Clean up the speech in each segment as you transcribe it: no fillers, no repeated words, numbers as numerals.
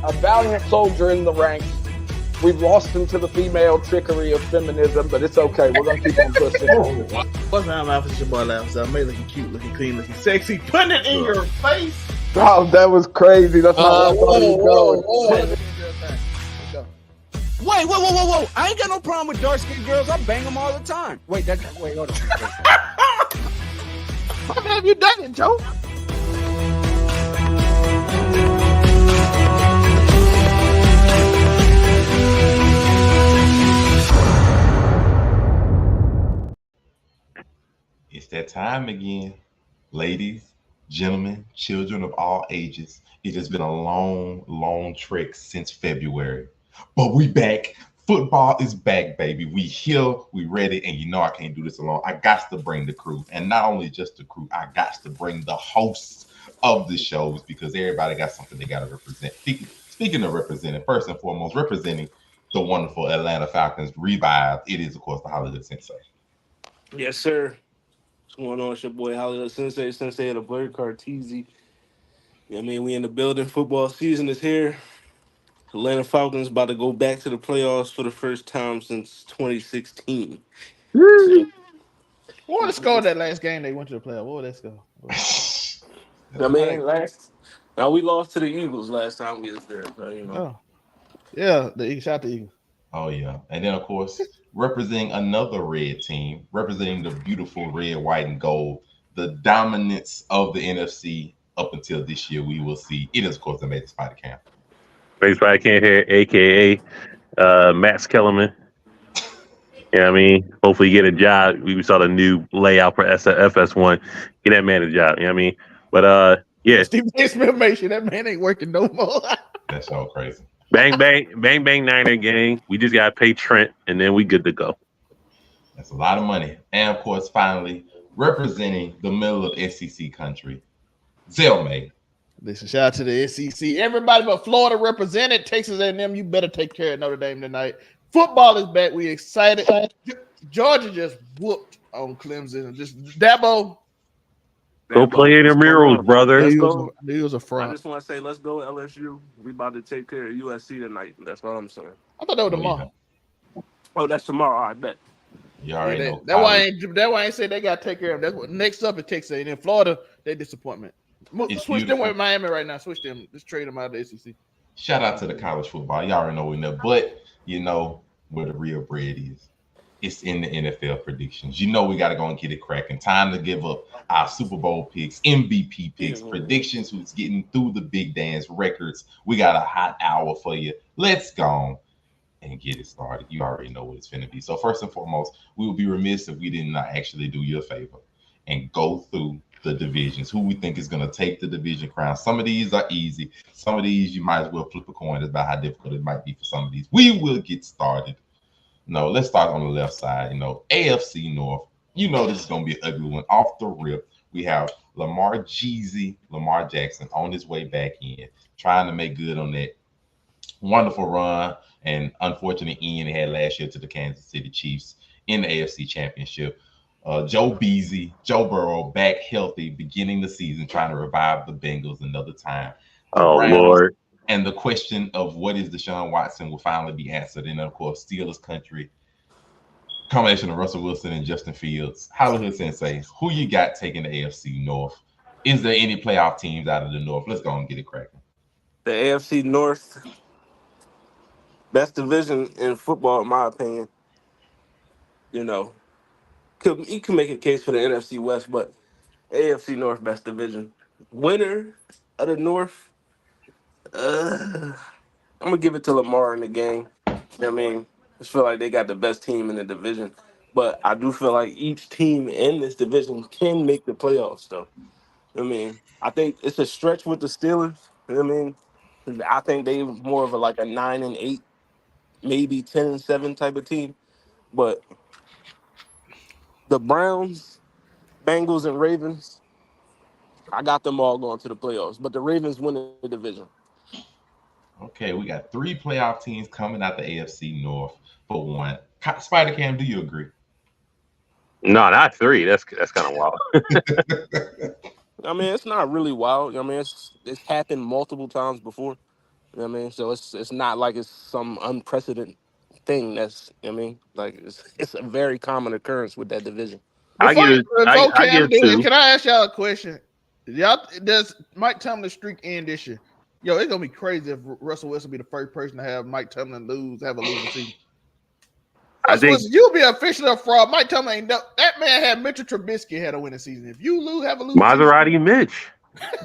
a valiant soldier in the ranks. We've lost him to the female trickery of feminism, but it's okay. We're gonna keep on pushing. What's my mouth is your boy laughing? So I made looking cute, looking clean, looking sexy. Putting it in your face. Oh, that was crazy. That's not where I thought he was going. Whoa. I ain't got no problem with dark-skinned girls. I bang them all the time. Wait, hold on. How have you done it, Joe? It's that time again. Ladies, gentlemen, children of all ages. It has been a long trek since February. But we back. Football is back, baby. We here, we ready, and you know I can't do this alone. I got to bring the crew. And not only just the crew, I got to bring the hosts of the shows because everybody got something they got to represent. Speaking of representing, first and foremost, representing the wonderful Atlanta Falcons revived, it is, of course, the Hollywood Sensei. Yes, sir. What's going on? It's your boy Hollywood Sensei of the Blurred Carteezy. I mean, we in the building. Football season is here. Atlanta Falcons about to go back to the playoffs for the first time since 2016. What was the score of that last game they went to the playoff? What was that score? I mean, now we lost to the Eagles last time we was there. So, you know. Oh. Yeah, the Eagles shot the Eagles. Oh, yeah. And then, of course, representing another red team, representing the beautiful red, white, and gold, the dominance of the NFC up until this year, we will see. It is, of course, the Made the Spider Camp. Made the Spider Camp here, a.k.a. Max Kellerman. You know what I mean? Hopefully get a job. We saw the new layout for FS1. Get that man a job. You know what I mean? But, yeah. Steve Smith made sure that man ain't working no more. That's so crazy. Bang, Niner gang. We just got to pay Trent, and then we good to go. That's a lot of money. And, of course, finally, representing the middle of SEC country, Zelmay. Listen, shout out to the SEC. Everybody but Florida represented. Texas A&M, you better take care of Notre Dame tonight. Football is back. We excited. Georgia just whooped on Clemson. Just Dabo. Go play in the murals, brother. He was a fraud. I just want to say, let's go LSU. We about to take care of USC tonight. That's what I'm saying. I thought that was tomorrow. Oh, that's tomorrow. I bet. You already know. That's why I ain't say they got to take care of them. That's what next up it takes. And in Florida, they disappointment. Switch them with Miami right now. Switch them. Just trade them out of the SEC. Shout out to the college football. Y'all already know we know. But you know where the real bread is. It's in the NFL predictions. You know we got to go and get it cracking. Time to give up our Super Bowl picks, MVP picks, predictions, who's getting through the big dance, records. We got a hot hour for you. Let's go and get it started. You already know what it's going to be. So first and foremost, we would be remiss if we did not actually do you a favor and go through the divisions, who we think is going to take the division crown. Some of these are easy. Some of these you might as well flip a coin about how difficult it might be for some of these. We will get started. No, let's start on the left side. AFC North. This is going to be an ugly one. Off the rip, we have Lamar Jackson on his way back in, trying to make good on that wonderful run and unfortunate end he had last year to the Kansas City Chiefs in the AFC Championship. Joe Burrow back healthy, beginning the season, trying to revive the Bengals another time. Browns, Lord. And the question of what is Deshaun Watson will finally be answered. And, of course, Steelers country, combination of Russell Wilson and Justin Fields. Hollywood Sensei, who you got taking the AFC North? Is there any playoff teams out of the North? Let's go and get it cracking. The AFC North, best division in football, in my opinion. You can make a case for the NFC West, but AFC North, best division. Winner of the North, I'm going to give it to Lamar in the game. I just feel like they got the best team in the division. But I do feel like each team in this division can make the playoffs, though. I think it's a stretch with the Steelers. I think they're more of a 9-8, maybe 10-7 type of team. But the Browns, Bengals, and Ravens, I got them all going to the playoffs. But the Ravens win the division. Okay, we got 3 playoff teams coming out the AFC North for one. Spider Cam, do you agree? No, not 3. That's kind of wild. It's not really wild. It's happened multiple times before. You know what I mean? So it's not like it's some unprecedented thing that's, you know what I mean? Like it's a very common occurrence with that division. I Before give I Cam give do this, two. can I ask y'all a question? Does Mike Tomlin's streak end this year? Yo, it's gonna be crazy if Russell Wilson be the first person to have Mike Tomlin have a losing season. I Russell think Wilson, you'll be officially a fraud. Mike Tomlin ain't that man had Mitchell Trubisky had a winning season. If you have a losing Maserati Mitch.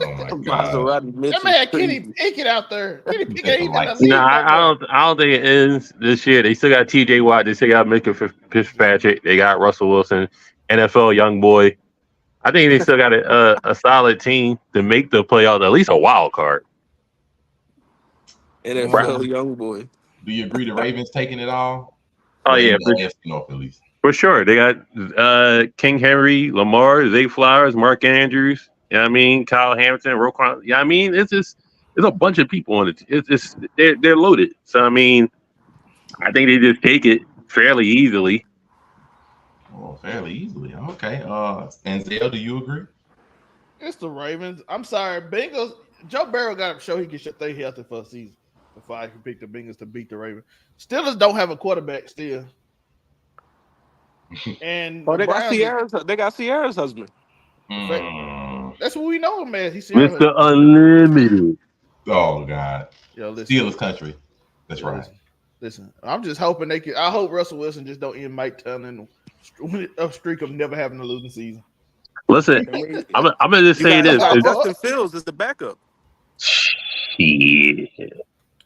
Oh my god. Maserati Mitch season, that man had is Kenny crazy. Pickett out there. Kenny Pickett That's ain't a in the light. league. No, that much. I don't think it ends this year. They still got T.J. Watt. They still got Micah Fitzpatrick. They got Russell Wilson, NFL young boy. I think they still got a solid team to make the playoffs, at least a wild card. NFL young boy. Do you agree the Ravens taking it all? Oh Well, yeah, in the AFC North at least. for sure. They got King Henry, Lamar, Zay Flowers, Mark Andrews. You know what I mean? Kyle Hamilton, Roquan. Yeah, I mean it's a bunch of people on it. It's they're loaded. So I mean, I think they just take it fairly easily. Oh, fairly easily. Okay. And Zell, do you agree? It's the Ravens. I'm sorry, Bengals. Joe Burrow got to show he can stay healthy for a season before I can pick the Bengals to beat the Ravens. Steelers don't have a quarterback still. And Oh, they got Browns, Sierra's husband. that's what we know him as. He's Sierra. Mr. Unlimited. Oh God. Yo, listen. Steelers country. That's right. Listen, I'm just hoping they can. I hope Russell Wilson just don't end Mike Tomlin a streak of never having a losing season. Listen, I'm gonna just say this. Justin Fields is the backup. Yeah.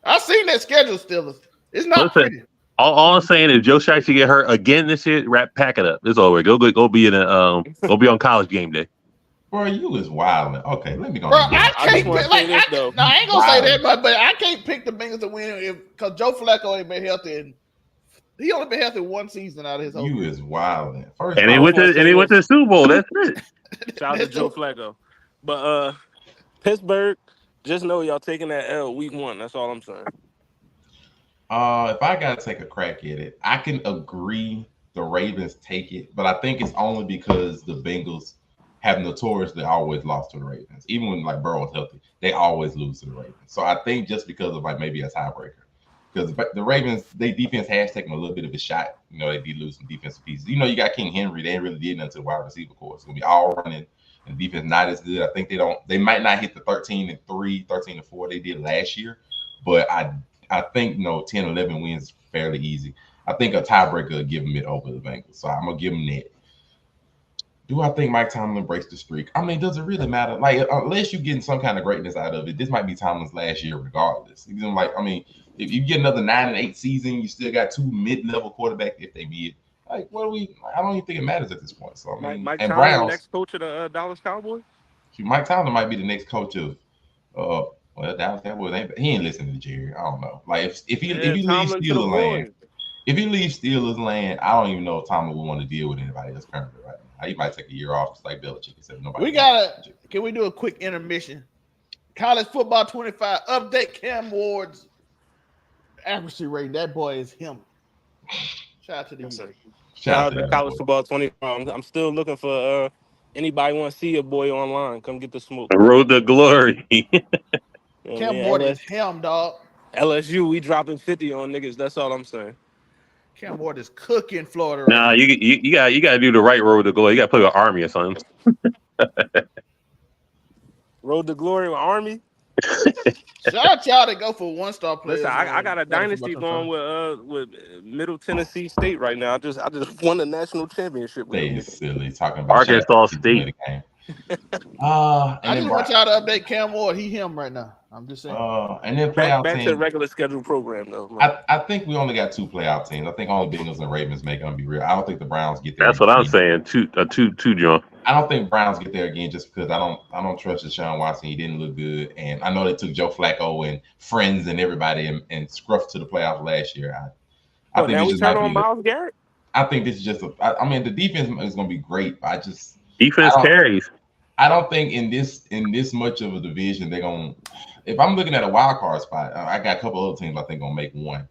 I seen that schedule, Steelers. It's not pretty. All I'm saying is Joe Shiesty should get hurt again this year. Pack it up. It's over. Go be in go be on college game day. Bro, you is wilding. Okay, let me go. Bro, I ain't gonna say that, but I can't pick the Bengals to win because Joe Flacco ain't been healthy and he only been healthy one season out of his whole You career. is wilding. And he went to the Super Bowl. That's it. Shout out to Joe Flacco. But Pittsburgh, just know y'all taking that L week 1. That's all I'm saying. If I gotta take a crack at it, I can agree the Ravens take it, but I think it's only because the Bengals have notoriously always lost to the Ravens. Even when like Burrow was healthy, they always lose to the Ravens. So I think just because of like maybe a tiebreaker. Because the Ravens, their defense has taken a little bit of a shot. You know, they did lose some defensive pieces. You know, you got King Henry. They ain't really did nothing to the wide receiver core. It's going to be all running, and the defense not as good. I think they might not hit the 13-3, 13-4 they did last year. But I think, 10, 11 wins fairly easy. I think a tiebreaker will give them it over the Bengals. So I'm going to give them that. Do I think Mike Tomlin breaks the streak? I mean, does it really matter? Like, unless you're getting some kind of greatness out of it, this might be Tomlin's last year regardless. If you get another 9-8 season, you still got 2 mid-level quarterbacks if they mid. Like, I don't even think it matters at this point. So I mean, Mike and Tomlin, Browns, next coach of the Dallas Cowboys. Mike Tomlin might be the next coach of Dallas Cowboys. He ain't listening to Jerry. I don't know. Like if he leaves Steelers land, I don't even know if Tomlin would want to deal with anybody else currently right now. He might take a year off, just like Belichick. Except nobody. Can we do a quick intermission? College football 25 update. Cam Ward's accuracy rating. That boy is him. Shout out to the Shout out to college football 25. I'm still looking for anybody want to see your boy online. Come get the smoke. Road to glory. Cam Ward is him, dog. LSU, we dropping 50 on niggas. That's all I'm saying. Cam Ward is cooking Florida. Right nah, you got to do the right road to glory. You got to play with Army or something. Road to glory with Army. Shout out y'all to go for 1-star players. Listen, I got a dynasty going with Middle Tennessee State right now. I just won the national championship. They silly talking about Arkansas State. I just want y'all to update Cam Ward. He him right now. I'm just saying. And then playoff back team, to the regular schedule program though. I think we only got 2 playoff teams. I think only Bengals and Ravens make them be real. I don't think the Browns get there. That's what I'm saying. Two, John. I don't think Browns get there again just because I don't trust Deshaun Watson. He didn't look good, and I know they took Joe Flacco and friends and everybody and scruffed to the playoffs last year. I think now this we just turn might on be. Myles Garrett. I think this is just the defense is going to be great. But Defense carries. I don't think in this much of a division they're going. If I'm looking at a wild card spot, I got a couple other teams I think gonna make one.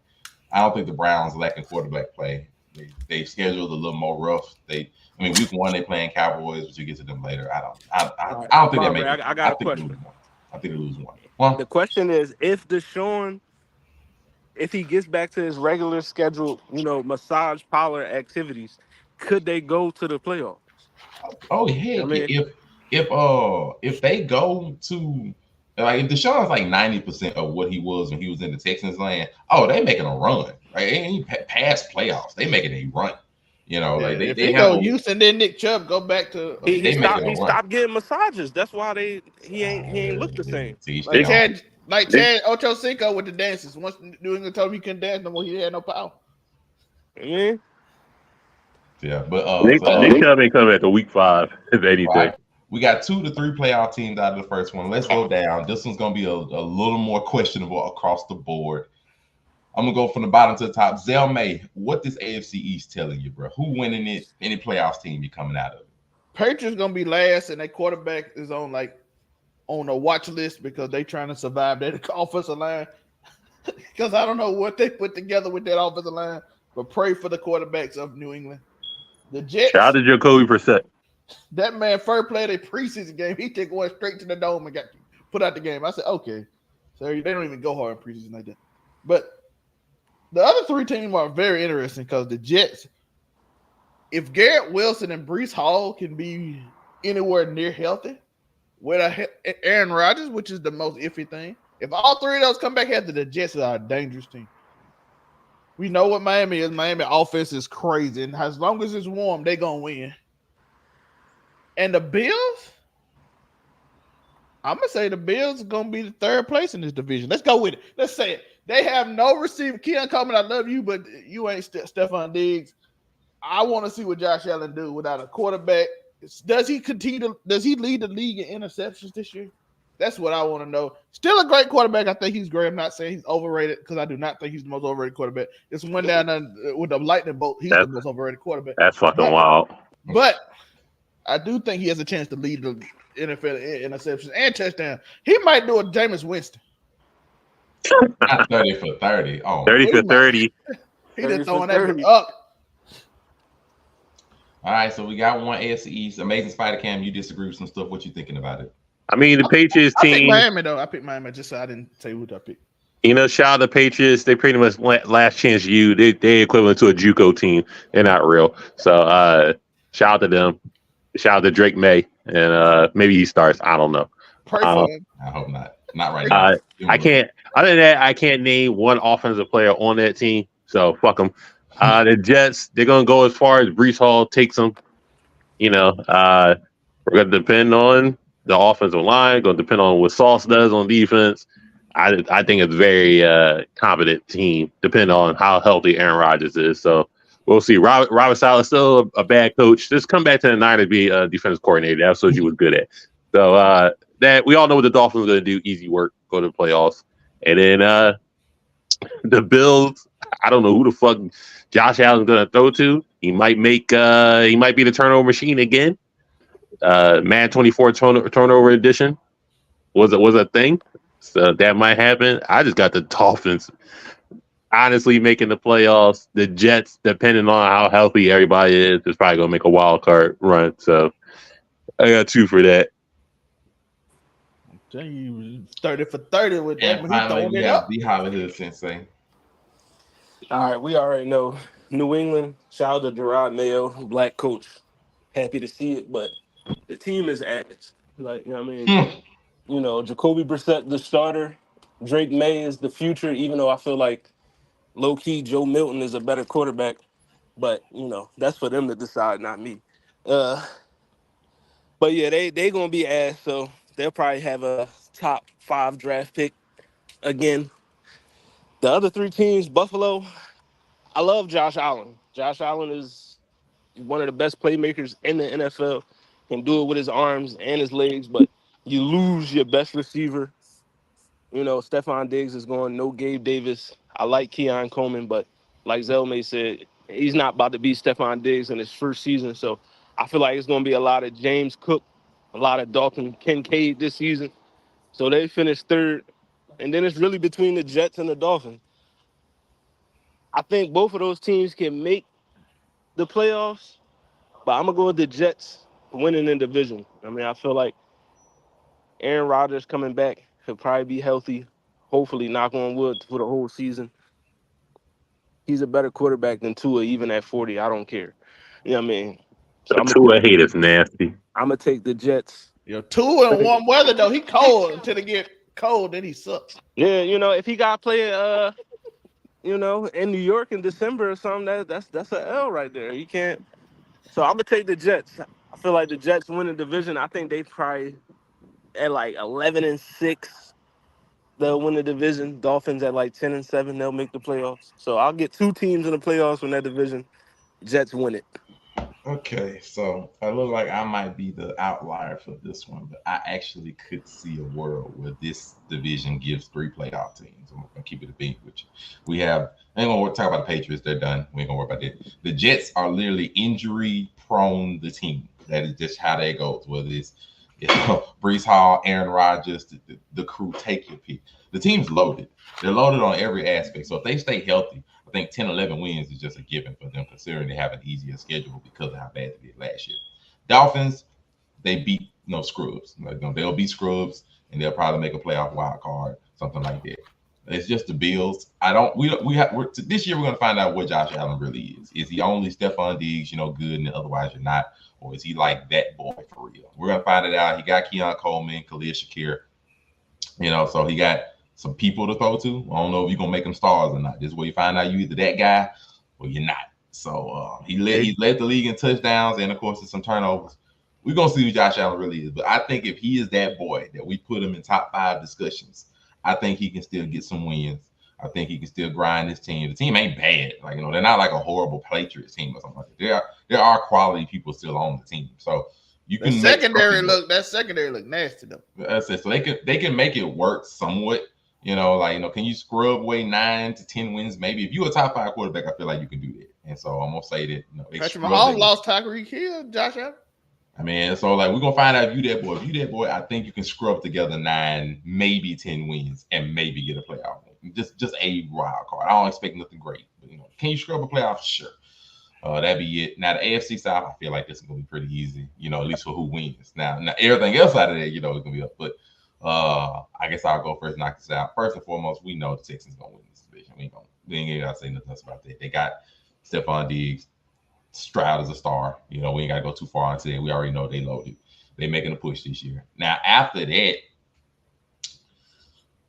I don't think the Browns lacking quarterback play. They scheduled a little more rough. Week 1 they playing Cowboys, but you get to them later. I don't think they make it. I got a question. I think they lose one. Well, The question is, if he gets back to his regular scheduled, massage parlor activities, could they go to the playoffs? oh I heck, mean, if they go to like if Deshaun's like 90% of what he was when he was in the Texans land, oh, they making a run. Right? They ain't past playoffs. They making a run. You know, like If they he have go a Houston, then Nick Chubb go back to he they making stopped a he run. stopped getting massages. That's why he ain't looked the same. Teach like their own. Chad Ochocinco with the dances. Once New England told him he couldn't dance no more, he had no power. I mean, Yeah, but Nick Chubb ain't coming back to week 5, if anything. right. We got 2 to 3 playoff teams out of the first one. Let's go down. This one's gonna be a little more questionable across the board. I'm gonna go from the bottom to the top. Zell May, what this AFC East telling you, bro? Who winning it? Any playoffs team you coming out of? Patriots gonna be last, and their quarterback is on a watch list because they trying to survive that offensive line. Because I don't know what they put together with that offensive line, but pray for the quarterbacks of New England. The Jets. Shout out to Jacoby Brissett. That man first played a preseason game. He took one straight to the dome and got put out the game. I said, okay. So they don't even go hard in preseason like that. But the other 3 teams are very interesting because the Jets, if Garrett Wilson and Breece Hall can be anywhere near healthy, with Aaron Rodgers, which is the most iffy thing, if all 3 of those come back healthy, the Jets are a dangerous team. We know what Miami is. Miami offense is crazy. And as long as it's warm, they're going to win. And the Bills, I'm going to say the Bills are going to be the 3rd place in this division. Let's go with it. Let's say it. They have no receiver. Keon Coleman, I love you, but you ain't Stephon Diggs. I want to see what Josh Allen do without a quarterback. Does he lead the league in interceptions this year? That's what I want to know. Still a great quarterback. I think he's great. I'm not saying he's overrated because I do not think he's the most overrated quarterback. It's one down with the lightning bolt. He's the most overrated quarterback. That's fucking wild. But I do think he has a chance to lead the NFL in interceptions and touchdowns. He might do a Jameis Winston. Not 30 for 30. Oh, 30 for 30. He just throwing that up. All right, so we got one AFC East. Amazing Spider Cam, you disagree with some stuff. What you thinking about it? I mean, the Patriots I picked team. Miami, though. I picked Miami just so I didn't say who I picked. Shout out to the Patriots. They pretty much last chance you. They equivalent to a JUCO team. They're not real. So shout out to them. Shout out to Drake May. And maybe he starts. I don't know. Pray for him. I hope not. Not right now. I can't. Other than that, I can't name one offensive player on that team. So fuck them. The Jets, they're gonna go as far as Breece Hall takes them. We're gonna depend on the offensive line. Going to depend on what Sauce does on defense. I think it's a very competent team, depending on how healthy Aaron Rodgers is. So we'll see. Robert Saleh is still a bad coach. Just come back to the Niners to be a defensive coordinator. That's what he was good at. So that we all know what the Dolphins are going to do. Easy work. Go to the playoffs. And then the Bills. I don't know who the fuck Josh Allen's going to throw to. He might be the turnover machine again. Man 24 turnover edition was a thing. So that might happen. I just got the Dolphins honestly making the playoffs. The Jets, depending on how healthy everybody is probably gonna make a wild card run. So I got 2 for that. I'm telling you, 30 for 30 with that. And finally, we have the Hollywood Sensei. all right, we already know New England. Shout out to Gerard Mayo, black coach. Happy to see it, but the team is ass. Like, you know what I mean? Jacoby Brissett, the starter. Drake May is the future, even though I feel like low-key Joe Milton is a better quarterback. But, that's for them to decide, not me. But, yeah, they going to be ass, so they'll probably have a top 5 draft pick again. The other 3 teams, Buffalo, I love Josh Allen. Josh Allen is one of the best playmakers in the NFL. Can do it with his arms and his legs, but you lose your best receiver. Stephon Diggs is going, no Gabe Davis. I like Keon Coleman, but like Zelmay said, he's not about to be Stephon Diggs in his first season. So I feel like it's going to be a lot of James Cook, a lot of Dalton Kincaid this season. So they finished 3rd. And then it's really between the Jets and the Dolphins. I think both of those teams can make the playoffs, but I'm going to go with the Jets winning the division. I mean, I feel like Aaron Rodgers coming back. He'll probably be healthy. Hopefully, knock on wood, for the whole season. He's a better quarterback than Tua, even at 40. I don't care. You know what I mean? So The Tua hate is nasty. I'm gonna take the Jets. Tua in warm weather though, he cold until it get cold, then he sucks. Yeah, if he got play, in New York in December or something, that's an L right there. You can't. So I'm gonna take the Jets. I feel like the Jets win the division. I think they probably at like 11-6. They'll win the division. Dolphins at like 10-7. They'll make the playoffs. So I'll get 2 teams in the playoffs from that division. Jets win it. Okay, so I look like I might be the outlier for this one, but I actually could see a world where this division gives 3 playoff teams. I'm gonna keep it a beat with you. We have, I ain't gonna talk about the Patriots, they're done. We ain't gonna worry about that. The Jets are literally injury prone, the team. That is just how that goes. Whether it's Brees Hall, Aaron Rodgers, the crew, take your pick. The team's loaded. They're loaded on every aspect. So if they stay healthy, I think 10, 11 wins is just a given for them, considering they have an easier schedule because of how bad they did last year. Dolphins, they beat scrubs. They'll beat scrubs, and they'll probably make a playoff wild card, something like that. It's just the Bills. This year we're gonna find out what Josh Allen really is. Is he only Stephon Diggs, good, and otherwise you're not, or is he like that boy for real? We're gonna find it out. He got Keon Coleman, Khalil Shakir, so he got some people to throw to. I don't know if you're gonna make them stars or not. This is where you find out you either that guy or you're not. So he led the league in touchdowns, and of course there's some turnovers. We're gonna see who Josh Allen really is. But I think if he is that boy that we put him in top 5 discussions, I think he can still get some wins. I think he can still grind his team. The team ain't bad. They're not like a horrible Patriots team or something like that. There are quality people still on the team. So you can that secondary look nasty though. That's it. So they can make it work somewhat. Can you scrub away 9 to 10 wins? Maybe if you're a top 5 quarterback, I feel like you can do that. And so I'm gonna say that Patrick Mahomes lost Tyreek Hill, Josh Allen. I mean, so we're gonna find out if you that boy. If you that boy, I think you can scrub together 9, maybe 10 wins and maybe get a playoff win. Just a wild card. I don't expect nothing great, but can you scrub a playoff? Sure. That'd be it. Now the AFC South, I feel like this is gonna be pretty easy. At least for who wins. Now everything else out of there, it's gonna be up. But I guess I'll go first. Knock this out. First and foremost, we know the Texans gonna win this division. We ain't gotta say nothing else about that. They got Stephon Diggs. Stroud is a star. We ain't gotta go too far into it. We already know they loaded. They making a push this year. Now after that,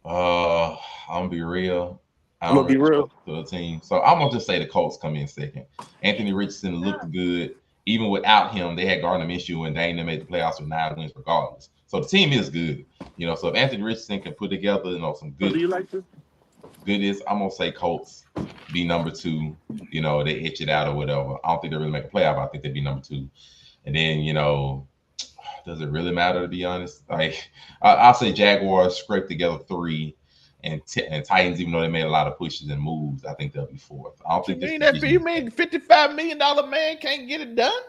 I'm gonna be real. I'm gonna be real to the team. So I'm gonna just say the Colts come in second. Anthony Richardson looked good. Even without him, they had Gardner Minshew and Dane. They made the playoffs with 9 wins regardless. So the team is good. So if Anthony Richardson can put together, some good. So do you like this? Goodness, I'm gonna say Colts be number 2. They itch it out or whatever. I don't think they really make a playoff. I think they'd be number 2. And then does it really matter to be honest? I'll say Jaguars scrape together 3, and Titans, even though they made a lot of pushes and moves, I think they'll be 4th. I don't think you mean $55 million man can't get it done?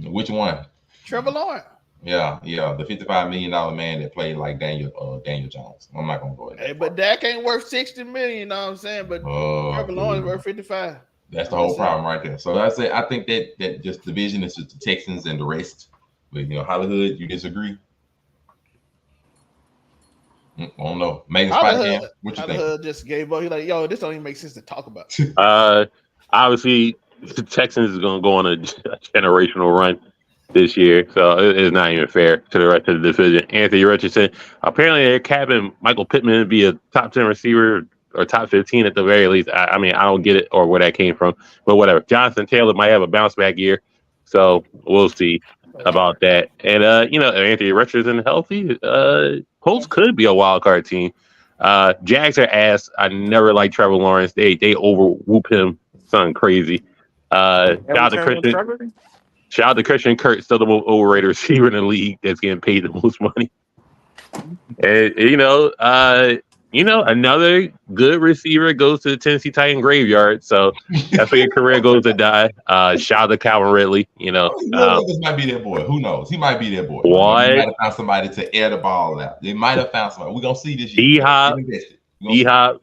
Which one? Trevor Lawrence. Yeah, the $55 million man that played like Daniel Jones. I'm not gonna go ahead. Hey, but Dak ain't worth $60 million. You know what I'm saying? But Trevor Lawrence worth 55. That's the whole problem right there. So I think that just division is just the Texans and the rest. But Hollywood, you disagree? I don't know. Megan Spider-Man, what you think? Hollywood just gave up. He's like, yo, this don't even make sense to talk about. Obviously, the Texans is gonna go on a generational run this year, so it's not even fair to the rest of the division. Anthony Richardson, apparently they're capping Michael Pittman to be a top 10 receiver or top 15 at the very least. I mean, I don't get it or where that came from, but whatever. Jonathan Taylor might have a bounce back year, so we'll see about that. And Anthony Richardson healthy, Colts could be a wild card team. Jags are ass. I never liked Trevor Lawrence. They overwhoop him, something crazy. Shout out to Christian Kirk, still the most overrated receiver in the league that's getting paid the most money. And another good receiver goes to the Tennessee Titan graveyard. So that's where your career goes to die. Shout out to Calvin Ridley. This might be their boy. Who knows? He might be their boy. What? They might have found somebody to air the ball out. They might have found somebody. We're gonna see this year. D-Hop,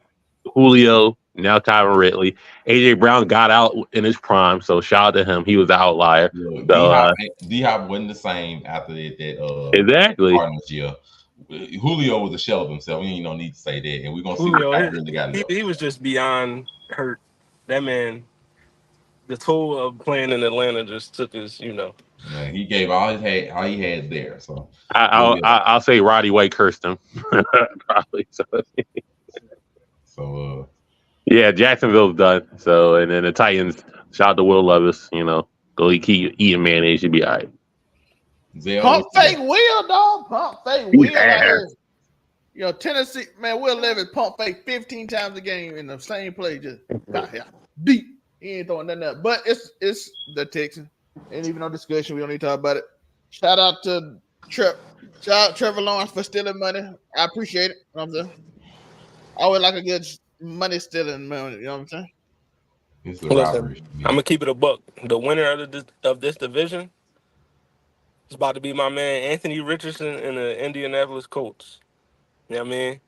Julio. Now Calvin Ridley. AJ Brown got out in his prime, so shout out to him. He was the outlier. D-Hop wasn't the same after that exactly. Cardinals year. Julio was a shell of himself. We ain't no need to say that, and we're gonna see Julio, what he really got left. he was just beyond hurt. That man, the toll of playing in Atlanta just took his, Man, he gave all he had there. So I'll say Roddy White cursed him. Probably. So yeah, Jacksonville's done. So and then the Titans. Shout out to Will Levis. Go keep eating mayonnaise. You'll be all right. Pump fake Will, dog. Pump fake Will out here. Tennessee, man, Will Levis pump fake 15 times a game in the same play. Just got here deep. He ain't throwing nothing up. But it's the Texans. Ain't even no discussion. We don't need to talk about it. Shout out to Trevor Lawrence for stealing money. I appreciate it. You know what I'm saying? I always like a good money stealing money. You know what I'm saying? It's a robbery. I'm gonna keep it a buck. The winner of this division is about to be my man Anthony Richardson and the Indianapolis Colts. You know what I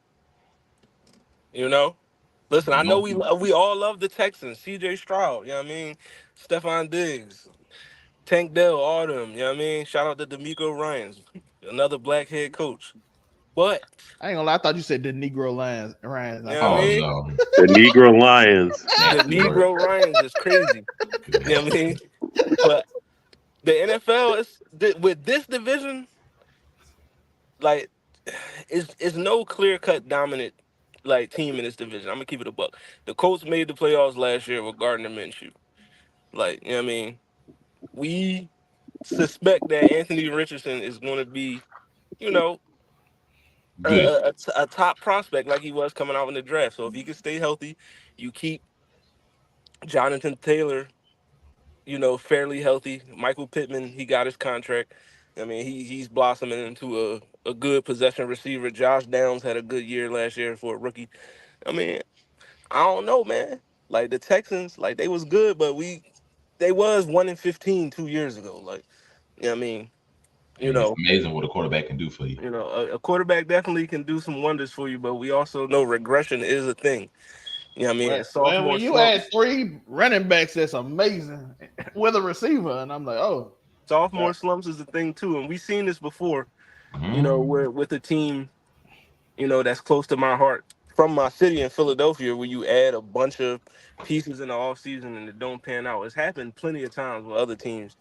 mean? Listen, I know we all love the Texans. C.J. Stroud, you know what I mean? Stephon Diggs, Tank Dell, all them. You know what I mean? Shout out to D'Amico Ryans, another black head coach. But I ain't gonna lie, I thought you said the Negro Lions. you know what I Oh mean? no, The Negro Lions. The Negro Ryans is crazy. You know what I mean? But the NFL with this division, like, it's no clear cut dominant team in this division. I'm gonna keep it a buck. The Colts made the playoffs last year with Gardner Minshew. Like, you know what I mean? We suspect that Anthony Richardson is going to be, good. a top prospect like he was coming out in the draft. So if he can stay healthy, you keep Jonathan Taylor, fairly healthy. Michael Pittman, he got his contract. I mean, he's blossoming into a good possession receiver. Josh Downs had a good year last year for a rookie. I mean, I don't know, man. Like the Texans, they was good, but they was 1-15 2 years ago. Like, you know what I mean? It's amazing what a quarterback can do for you. A quarterback definitely can do some wonders for you, but we also know regression is a thing. You know what I mean? Well, when you had 3 running backs, that's amazing with a receiver, and I'm like, oh. Sophomore slumps is a thing too, and we've seen this before. Where with a team, that's close to my heart from my city in Philadelphia, where you add a bunch of pieces in the offseason and it don't pan out. It's happened plenty of times with other teams.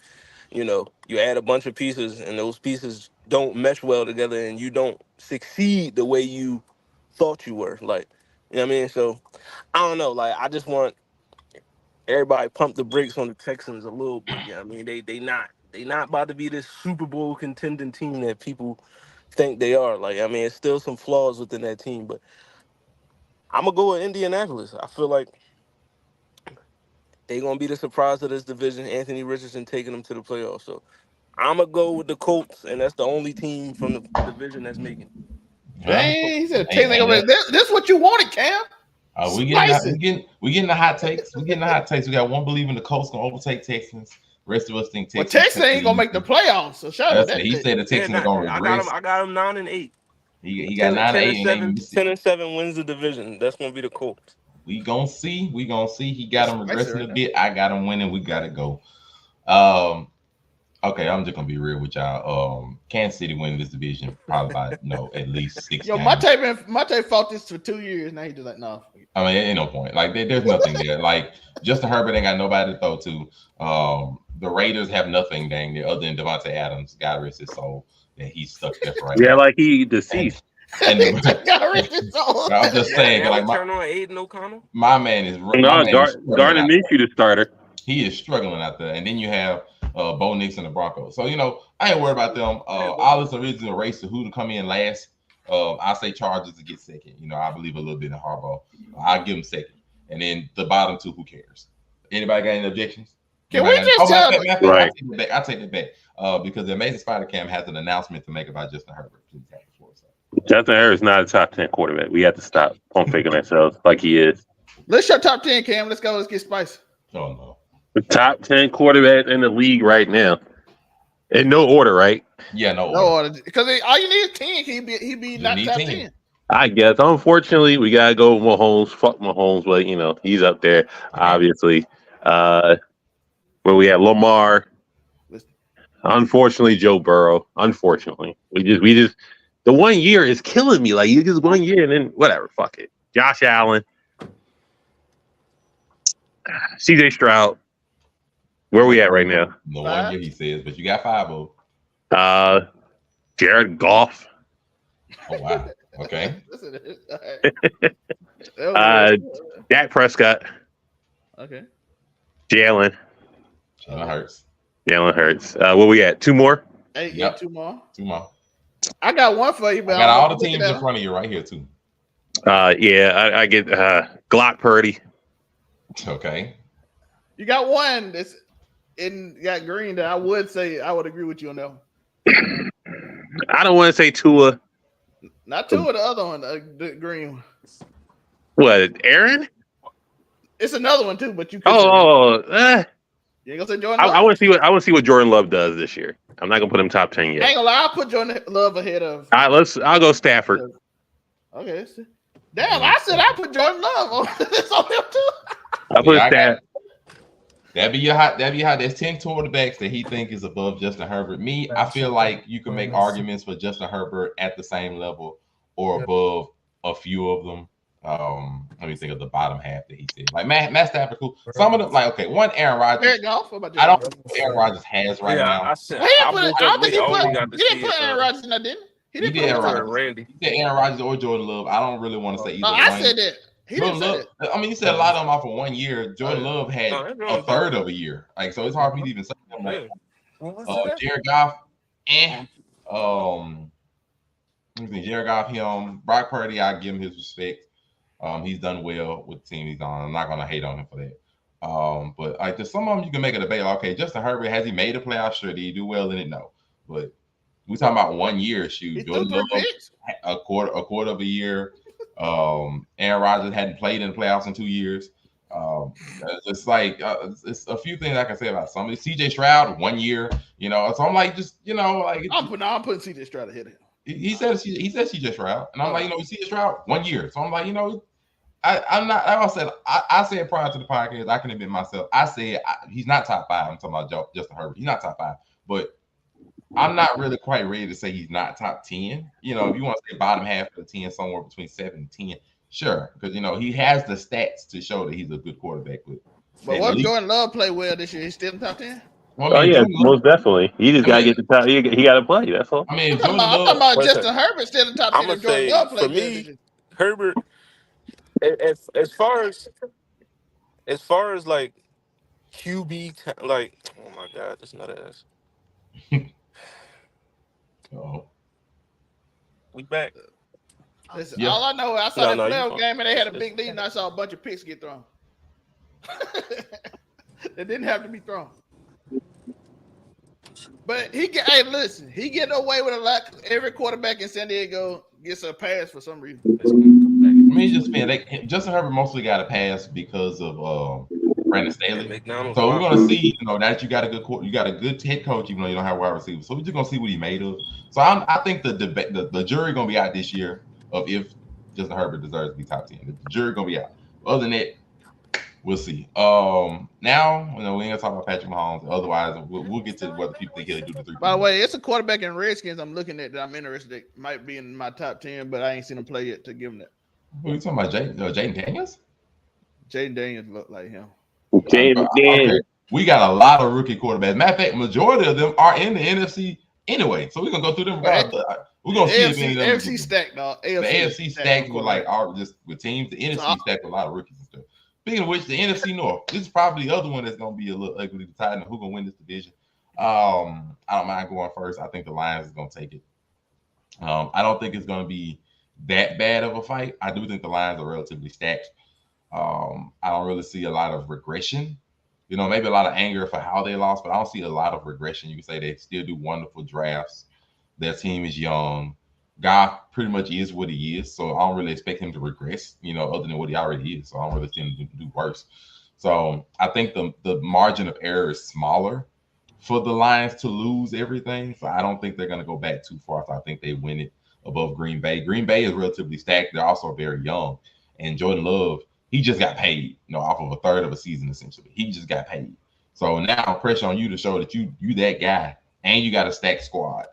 You add a bunch of pieces and those pieces don't mesh well together and you don't succeed the way you thought you were. Like, you know what I mean? So I don't know. Like, I just want everybody pump the brakes on the Texans a little bit. You know what I mean? They not about to be this Super Bowl contending team that people think they are. Like, I mean, it's still some flaws within that team, but I'm gonna go with Indianapolis. I feel like they're gonna be the surprise of this division. Anthony Richardson taking them to the playoffs. So I'm gonna go with the Colts, and that's the only team from the division that's making it. Dang, he said, this what you wanted, Cam. We getting the hot takes. We got one believing the Colts gonna overtake Texans. Rest of us think Texans. Well, Texas ain't gonna make the playoffs. So shout out. He said the Texans are gonna regress. I got him 9-8. He got 9-8. 10-7 wins the division. That's gonna be the Colts. We gonna see. He got him regressing a bit. I got him winning. We gotta go. Okay, I'm just gonna be real with y'all. Kansas City winning this division probably by at least 6 games. Mate fought this for 2 years. Now he just like, no. I mean, ain't no point. Like there's nothing there. Like Justin Herbert ain't got nobody to throw to. The Raiders have nothing dang there other than Devontae Adams. God rest his soul. And he's stuck there for right now. Yeah, like he deceased. And I'm just saying, like turn on Aiden O'Connell. My man is Gardner Minshew the starter. He is struggling out there, and then you have Bo Nix and the Broncos. So I ain't worried about them. All this original race to who to come in last. I say Chargers to get second. I believe a little bit in Harbaugh. I'll give him second, and then the bottom 2, who cares? Anybody got any objections? Can we just tell them? Right. I take it back because the Amazing Spider Cam has an announcement to make about Justin Herbert. Please have the floor. Justin Herbert is not a top 10 quarterback. We have to stop pump faking ourselves like he is. Let's show top 10, Cam. Let's go. Let's get spicy. Oh no. The top 10 quarterback in the league right now. In no order, right? Yeah, no order. Because all you need is 10. He be not top 10. I guess. Unfortunately, we gotta go with Mahomes. Fuck Mahomes, but he's up there, obviously. Where we have Lamar. Unfortunately, Joe Burrow. Unfortunately. We just The 1 year is killing me. Like, you just 1 year and then whatever. Fuck it. Josh Allen, CJ Stroud. Where we at right now? The 1 year he says, but you got 5 of them. Jared Goff. Oh wow. Okay. Dak Prescott. Okay. Jalen Hurts. Where we at? 2 more? Hey, Yep. 2 more. 2 more. I got one for you, but I got all the teams in front of you right here too. I get Glock Purdy. Okay. You got one that's got green that I would say I would agree with you on that one. I don't want to say Tua. Not Tua, the other one, the green one. What, Aaron? It's another one too, but you. You ain't gonna say Jordan Love? I want to see what Jordan Love does this year. I'm not gonna put him top 10 yet. I ain't gonna lie, I'll put Jordan Love ahead of. All right, I'll go Stafford. Okay. Damn, I said I put Jordan Love on this on him too. I put Stafford. That'd be your hot. There's 10 quarterbacks that he think is above Justin Herbert. I feel like you can make arguments for Justin Herbert at the same level or above a few of them. Let me think of the bottom half that he said. Like Matt Stafford, cool. Some of them, like one Aaron Rodgers. I don't know what Aaron Rodgers has right now. I don't think he didn't put Aaron Rodgers in that, didn't he? He didn't put Randy. He said Aaron Rodgers or Jordan Love. I don't really want to say either. I said that. Jordan Love, I mean, you said a lot of them off for 1 year. Jordan Love had a third of a year. Like, so it's hard for me to even say them. Like, Jared Goff, Jared Goff, him. Brock Purdy, I give him his respect. He's done well with the team he's on. I'm not gonna hate on him for that. But like, there's some of them you can make a debate. Okay, Justin Herbert, has he made a playoff? Sure. Did he do well in it? No. But we talking about 1 year. Shoot, Jordan Love, a quarter of a year. Aaron Rodgers hadn't played in the playoffs in 2 years. It's like it's a few things I can say about somebody. CJ Stroud, 1 year. So I'm like, just like I'm putting CJ Stroud ahead of him. He said CJ Stroud, and I'm like, CJ Stroud 1 year. So I'm like, I'm not. Like I said, I said prior to the podcast, I can admit myself. I said he's not top 5. I'm talking about Justin Herbert. He's not top 5, but I'm not really quite ready to say he's not top 10. If you want to say bottom half of the 10, somewhere between 7 and 10, sure, because he has the stats to show that he's a good quarterback. But what if Jordan Love play well this year? He's still in top 10. Well, yeah, most definitely. He just gotta get the top. He gotta play. That's all. I'm talking about Justin Herbert still in top 10. I'm gonna say for me, Herbert. As far as like QB, like, oh my God, this nut ass. We back. Listen, all I know, I saw that playoff game and they had a big lead, and I saw a bunch of picks get thrown. They didn't have to be thrown. But he getting away with a lot. Every quarterback in San Diego gets a pass for some reason. Justin Herbert mostly got a pass because of Brandon Staley. So we're gonna see, that you got a good head coach, even though you don't have wide receivers. So we're just gonna see what he made of. So I think the jury gonna be out this year of if Justin Herbert deserves to be top 10. The jury gonna be out. Other than that, we'll see. Now, we ain't gonna talk about Patrick Mahomes. Otherwise, we'll get to whether people think he'll do the 3. By the way, it's a quarterback in Redskins I'm looking at that I'm interested in. Might be in my top 10, but I ain't seen him play yet to give him that. What are you talking about, Jaden Daniels? Jaden Daniels look like him. We got a lot of rookie quarterbacks. Matter of fact, majority of them are in the NFC anyway. So we're gonna go through them. We're gonna see if any of them. AFC stacked, dog. The AFC stacked with with teams. The NFC stacked with a lot of rookies and stuff. Speaking of which, the NFC North. This is probably the other one that's gonna be a little ugly to decide who's gonna win this division. I don't mind going first. I think the Lions is gonna take it. I don't think it's gonna be that bad of a fight. I do think the Lions are relatively stacked. I don't really see a lot of regression. Maybe a lot of anger for how they lost, but I don't see a lot of regression. You can say they still do wonderful drafts. Their team is young. Goff pretty much is what he is, so I don't really expect him to regress, other than what he already is. So I don't really see him to do worse. So I think the margin of error is smaller for the Lions to lose everything. So I don't think they're going to go back too far. So I think they win it above Green Bay. Green Bay is relatively stacked. They're also very young. And Jordan Love, he just got paid, off of a third of a season, essentially. He just got paid. So now pressure on you to show that you that guy, and you got a stacked squad.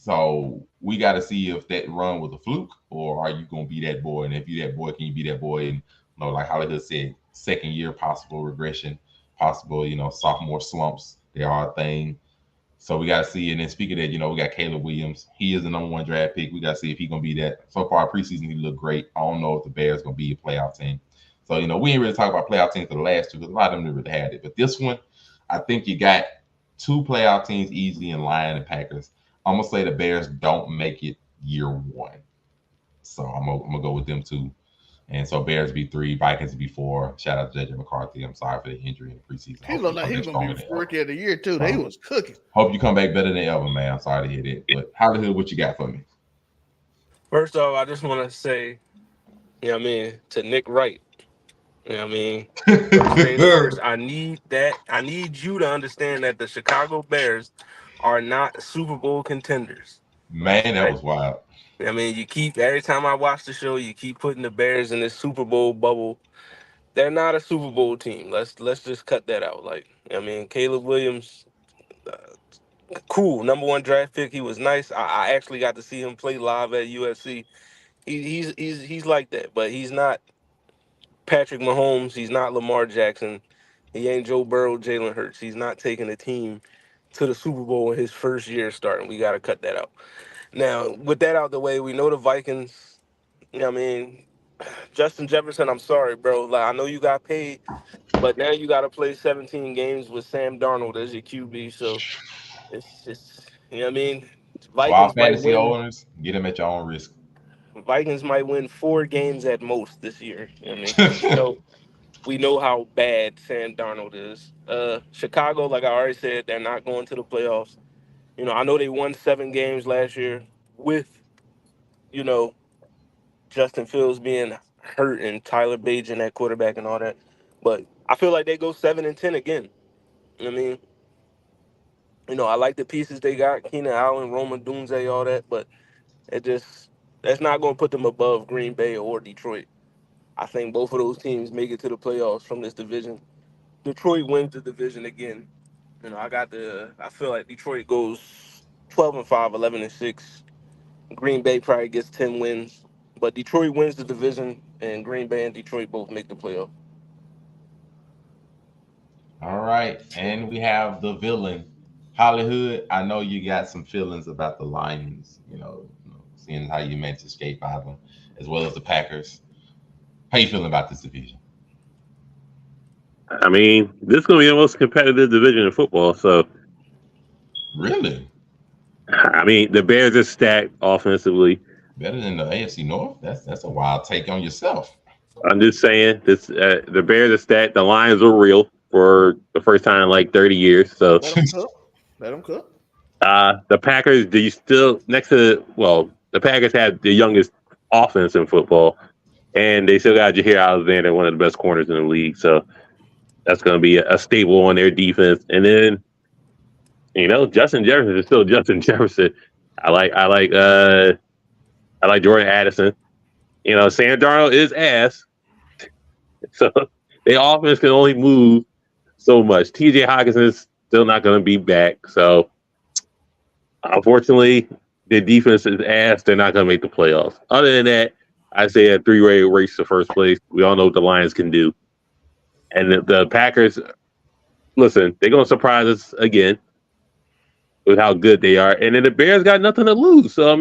So we got to see if that run was a fluke, or are you going to be that boy? And if you that boy, can you be that boy? And like Hollywood said, second year possible regression, possible sophomore slumps. They are a thing. So we got to see. And then speaking of that, we got Caleb Williams. He is the number 1 draft pick. We got to see if he's going to be that. So far, preseason, he looked great. I don't know if the Bears going to be a playoff team. So, we ain't really talk about playoff teams for the last 2 because a lot of them never had it. But this one, I think you got 2 playoff teams easy in Lions and Packers. I'm going to say the Bears don't make it year 1. So I'm gonna go with them 2. And so Bears be 3, Vikings be 4. Shout out to JJ McCarthy. I'm sorry for the injury in the preseason. He looked like he was going to be rookie of the year, too. They was cooking. Hope you come back better than ever, man. I'm sorry to hear that. But Hollywood, what you got for me? First off, I just want to say, to Nick Wright, first, I need you to understand that the Chicago Bears are not Super Bowl contenders. Man, that was wild. You keep, every time I watch the show, you keep putting the Bears in this Super Bowl bubble. They're not a Super Bowl team. Let's just cut that out. Caleb Williams, cool, number 1 draft pick. He was nice. I actually got to see him play live at USC. He's like that, but he's not Patrick Mahomes. He's not Lamar Jackson. He ain't Joe Burrow, Jalen Hurts. He's not taking a team to the Super Bowl in his first year starting. We got to cut that out. Now, with that out the way, we know the Vikings. Justin Jefferson, I'm sorry, bro. I know you got paid, but now you got to play 17 games with Sam Darnold as your QB. So it's just, Vikings fantasy owners, get them at your own risk. Vikings might win 4 games at most this year. We know how bad Sam Darnold is. Chicago, like I already said, they're not going to the playoffs. I know they won 7 games last year with, Justin Fields being hurt and Tyler Bajan at quarterback and all that. But I feel like they go 7-10 again. I like the pieces they got, Keenan Allen, Roma Dunze, all that, but that's not going to put them above Green Bay or Detroit. I think both of those teams make it to the playoffs from this division. Detroit wins the division again. I feel like Detroit goes 12-5, 11-6. Green Bay probably gets 10 wins. But Detroit wins the division, and Green Bay and Detroit both make the playoff. All right. And we have the villain, Hollywood. I know you got some feelings about the Lions, seeing how you managed to escape by them, as well as the Packers. How you feeling about this division? This is going to be the most competitive division in football. So, really, the Bears are stacked offensively. Better than the AFC North. That's a wild take on yourself. I'm just saying, the Bears are stacked. The Lions are real for the first time in like 30 years. So let them cook. The Packers. Do you still the Packers have the youngest offense in football, and they still got Jair Alexander, one of the best corners in the league. So that's going to be a staple on their defense. And then, Justin Jefferson is still Justin Jefferson. I like Jordan Addison. Sam Darnold is ass. So their offense can only move so much. TJ Hawkinson is still not going to be back. So unfortunately, their defense is ass. They're not going to make the playoffs. Other than that, I say a 3-way race to first place. We all know what the Lions can do. And the Packers, listen, they're going to surprise us again with how good they are. And then the Bears got nothing to lose. So,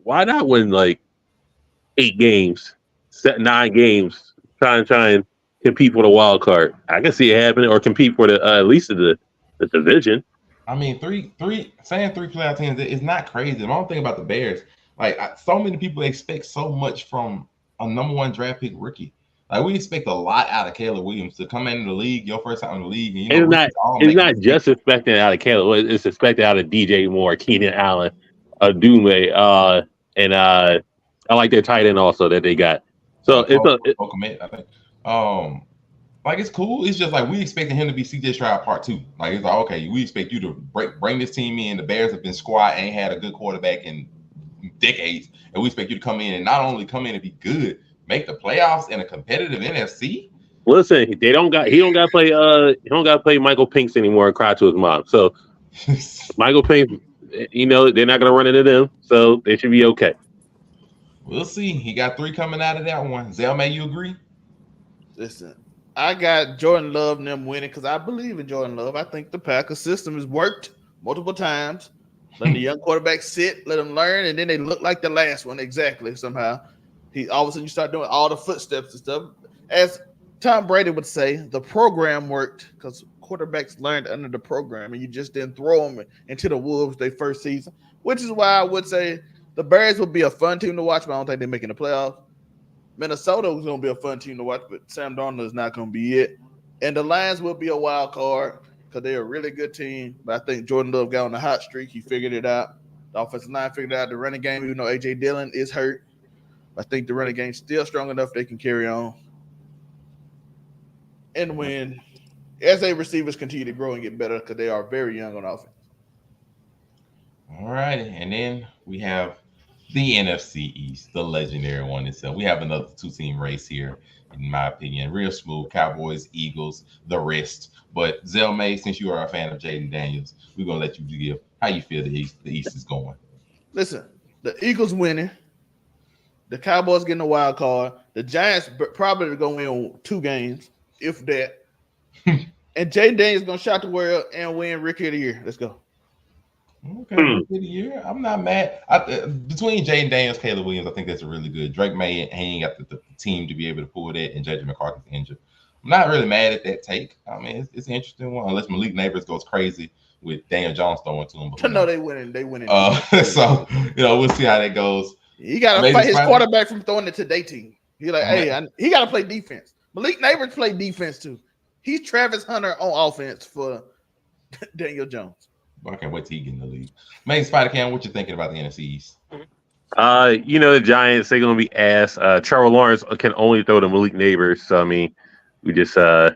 why not win 8 games, 9 games, try and compete for the wild card? I can see it happening, or compete for at least the division. Saying 3 playoff teams is not crazy. The only thing about the Bears, so many people expect so much from a number 1 draft pick rookie. We expect a lot out of Caleb Williams to come into the league, your first time in the league. And, it's not just expected out of Caleb. It's expected out of DJ Moore, Keenan Allen, Dunze, and I like their tight end also that they got. So I think. It's cool. It's just we expected him to be CJ Stroud part 2. It's okay, we expect you to bring this team in. The Bears have been squat, ain't had a good quarterback in decades, and we expect you to come in and not only come in and be good, make the playoffs in a competitive NFC. Listen, he don't got to play Michael Pinks anymore and cry to his mom. So Michael Pinks you know, they're not going to run into them, so they should be okay. We'll see. He got 3 coming out of that one. Zelmay, you agree? Listen, I got Jordan Love and them winning because I believe in Jordan Love. I think the Packers system has worked multiple times. Let the young quarterback sit, let them learn, and then they look like the last one exactly somehow. All of a sudden you start doing all the footsteps and stuff. As Tom Brady would say, the program worked because quarterbacks learned under the program, and you just didn't throw them into the wolves their first season, which is why I would say the Bears would be a fun team to watch, but I don't think they're making the playoffs. Minnesota was going to be a fun team to watch, but Sam Darnold is not going to be it. And the Lions will be a wild card because they're a really good team. But I think Jordan Love got on the hot streak. He figured it out. The offensive line figured out the running game, even though A.J. Dillon is hurt. I think the running game's still strong enough they can carry on. And when as their receivers continue to grow and get better because they are very young on offense. All right. And then we have the NFC East, the legendary one itself. We have another 2-team race here, in my opinion. Real smooth. Cowboys, Eagles, the rest. But Zelmay, since you are a fan of Jaden Daniels, we're going to let you give how you feel the East is going. Listen, the Eagles winning. The Cowboys getting a wild card. The Giants probably are going to win 2 games, if that. And Jaden Daniels is going to shock the world and win Rookie of the Year. Let's go. Okay, Rookie of the Year. I'm not mad. Between Jaden Daniels, Caleb Williams, I think that's a really good. Drake May ain't got the team to be able to pull that, and JJ McCarthy's injured. I'm not really mad at that take. I mean, it's an interesting one, unless Malik Neighbors goes crazy with Daniel Jones throwing to him. No, they winning. They winning. So, we'll see how that goes. He got to fight his quarterback from throwing it to their team. He's like, he got to play defense. Malik Neighbors play defense too. He's Travis Hunter on offense for Daniel Jones. I can't wait till he get in the league. Man, Spider-Cam, what you thinking about the NFC East? The Giants, they're going to be ass. Trevor Lawrence can only throw to Malik Neighbors. So, I mean, we just... You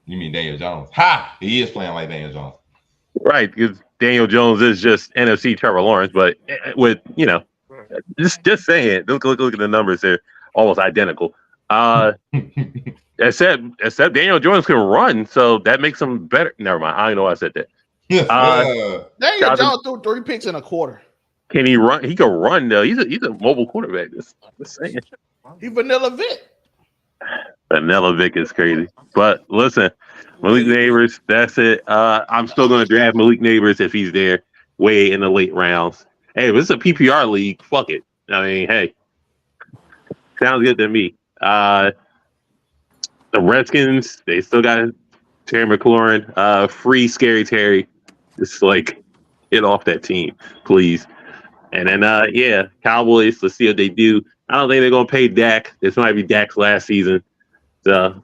mean Daniel Jones? Ha! He is playing like Daniel Jones. Right, because Daniel Jones is just NFC Trevor Lawrence, but with, just saying, look at the numbers. They're almost identical. Except Daniel Jones can run, so that makes him better. Never mind. I don't know why I said that. Daniel Jones threw 3 picks in a quarter. Can he run? He can run though. He's a mobile quarterback. Just saying. He Vanilla Vic. Vanilla Vic is crazy. But listen, Malik Neighbors, that's it. I'm still going to draft Malik Neighbors if he's there way in the late rounds. Hey, if it's a PPR league, fuck it. I mean, hey, sounds good to me. The Redskins, they still got Terry McLaurin. Free Scary Terry. Just get off that team, please. And then, Cowboys, let's see what they do. I don't think they're going to pay Dak. This might be Dak's last season. So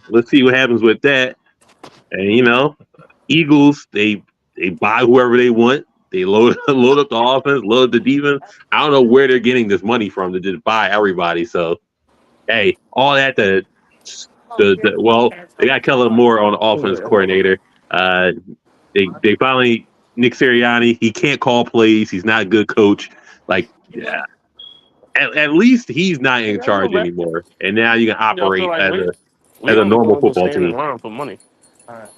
let's see what happens with that. And, Eagles, they buy whoever they want. They load up the offense, load the defense. I don't know where they're getting this money from to just buy everybody. So, hey, all that they got Kellen Moore on the offense coordinator. They finally Nick Sirianni. He can't call plays. He's not a good coach. At least he's not in charge anymore. And now you can operate as a normal football team. For money. All right.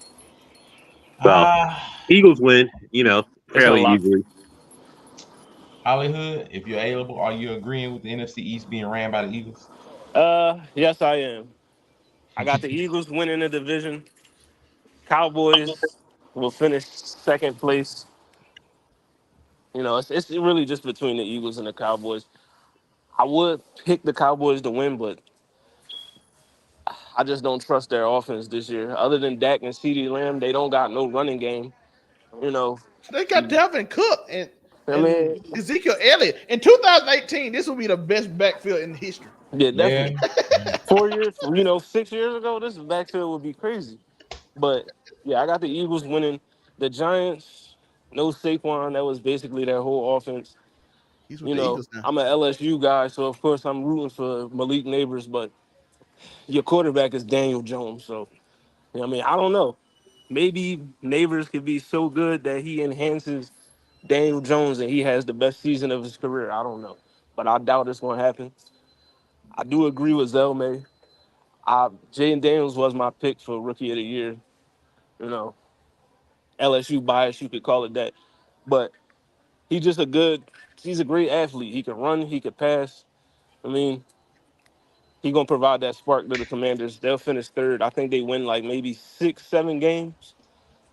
So Eagles win. Fairly easily. Hollywood, if you're able, are you agreeing with the NFC East being ran by the Eagles? Yes, I am. I got the Eagles winning the division. Cowboys will finish second place. It's really just between the Eagles and the Cowboys. I would pick the Cowboys to win, but I just don't trust their offense this year. Other than Dak and CeeDee Lamb, they don't got no running game. They got Dalvin Cook and Ezekiel Elliott. In 2018, this will be the best backfield in history. Yeah, definitely. 4 years, 6 years ago, this backfield would be crazy. But, yeah, I got the Eagles winning. The Giants, no Saquon. That was basically their whole offense. He's with the Eagles now. I'm an LSU guy, so, of course, I'm rooting for Malik Neighbors. But your quarterback is Daniel Jones. So, I don't know. Maybe Neighbors could be so good that he enhances Daniel Jones and he has the best season of his career. I don't know. But I doubt it's going to happen. I do agree with Zelmay. Jaden Daniels was my pick for Rookie of the Year. LSU bias, you could call it that. but he's just he's a great athlete. He can run, he could pass. I mean, he's gonna provide that spark to the Commanders. They'll finish third. I think they win like maybe 6, 7 games.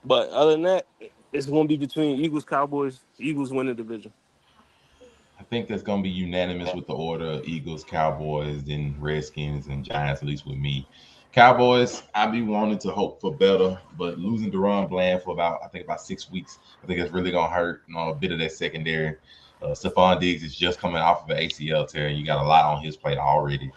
But other than that, it's gonna be between Eagles, Cowboys. Eagles win the division. I think that's going to be unanimous with the order: Eagles, Cowboys, then Redskins and Giants. At least with me, Cowboys. I be wanting to hope for better, but losing Deron Bland for about 6 weeks, I think it's really going to hurt. A bit of that secondary. Stephon Diggs is just coming off of an ACL tear. You got a lot on his plate already,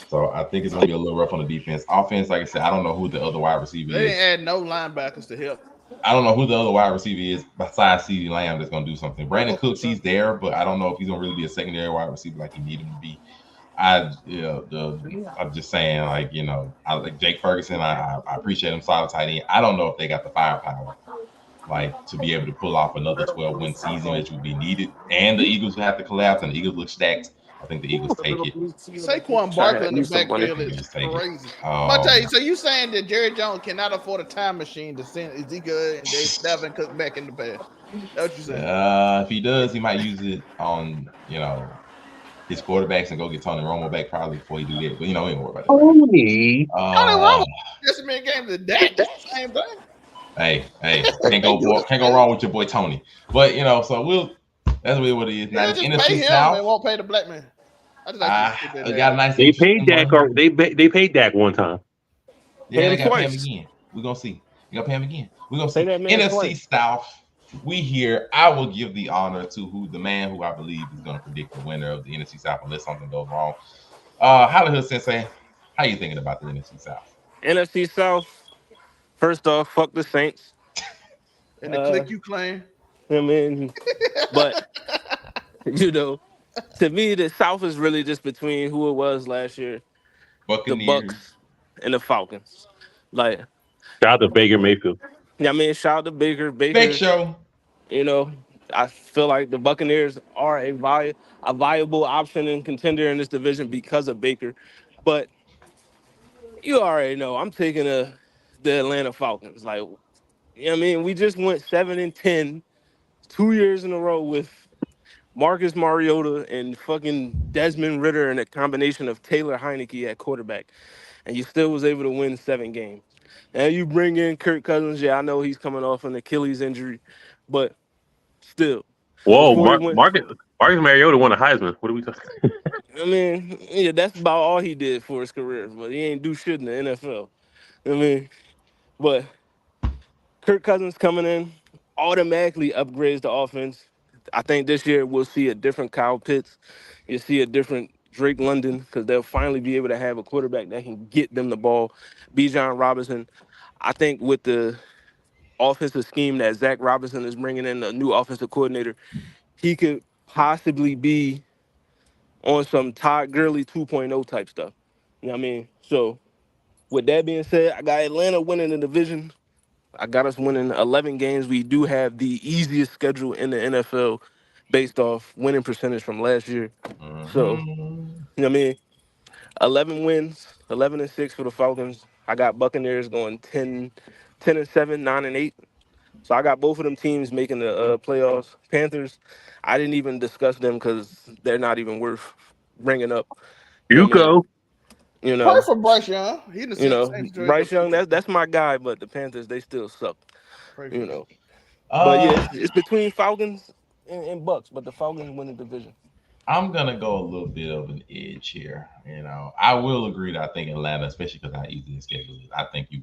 so I think it's going to be a little rough on the defense. Offense, like I said, I don't know who the other wide receiver They is. didn't add no linebackers to help. I don't know who the other wide receiver is besides CeeDee Lamb that's going to do something. Brandon Cooks, he's there, but I don't know if he's going to really be a secondary wide receiver like you need him to be. I'm just saying, like, I like Jake Ferguson. I appreciate him, solid tight end. I don't know if they got the firepower, like, to be able to pull off another 12-win season, which would be needed. And the Eagles would have to collapse, and the Eagles look stacked. I think the Eagles take it. Saquon Barkley in the backfield is crazy. I tell you, so you saying that Jerry Jones cannot afford a time machine to send Ezekiel and Dave Dalvin Cook back in the past? That's what you saying? If he does, he might use it on, his quarterbacks and go get Tony Romo back probably before he do that. But we ain't worry about that. Tony. Tony Romo just many games a day. Same thing. Hey, can't go wrong with your boy Tony. But so that's really what it is. Now, Just NFC pay him South, and won't pay the black man. I just like got a nice. They paid Dak. They paid Dak one time. Yeah, they him got to pay him twice. again. We're gonna see. You got to pay him again. We're gonna Pay see. that man NFC twice. South. We here. I will give the honor to the man who I believe is going to predict the winner of the NFC South unless something goes wrong. Hollywood Sensei, how you thinking about the NFC South? NFC South. First off, fuck the Saints. And the click you claim. I mean, but to me, the South is really just between who it was last year, the Buccaneers. Bucks and the Falcons. Like, Shout out to Baker Mayfield. I mean, shout out to Baker. Big show. I feel like the Buccaneers are a viable option and contender in this division because of Baker. But you already know I'm taking the Atlanta Falcons. Like, we just went 7-10 2 years in a row with Marcus Mariota and fucking Desmond Ritter and a combination of Taylor Heineke at quarterback. And you still was able to win 7 games. And you bring in Kirk Cousins. Yeah, I know he's coming off an Achilles injury, but still. Whoa, Before he went- Marcus Mariota won a Heisman. What are we talking? I mean, yeah, that's about all he did for his career, but he ain't do shit in the NFL. But Kirk Cousins coming in automatically upgrades the offense. I think this year we'll see a different Kyle Pitts. You'll see a different Drake London because they'll finally be able to have a quarterback that can get them the ball. Bijan Robinson. I think with the offensive scheme that Zach Robinson is bringing in, a new offensive coordinator, he could possibly be on some Todd Gurley 2.0 type stuff. You know what I mean? So with that being said, I got Atlanta winning the division. I got us winning 11 games. We do have the easiest schedule in the NFL based off winning percentage from last year. So, you know what I mean? 11 wins, 11-6 for the Falcons. I got Buccaneers going 10-7, 9-8. So I got both of them teams making the playoffs. Panthers, I didn't even discuss them because they're not even worth bringing up. You go. Pray for Bryce Young. He the Saints Bryce Young, that's my guy, but the Panthers, they still suck. Pray for But yeah, it's between Falcons and Bucks, but the Falcons win the division. I'm gonna go a little bit of an edge here. I will agree that I think Atlanta, especially because how easy the schedule is, I think the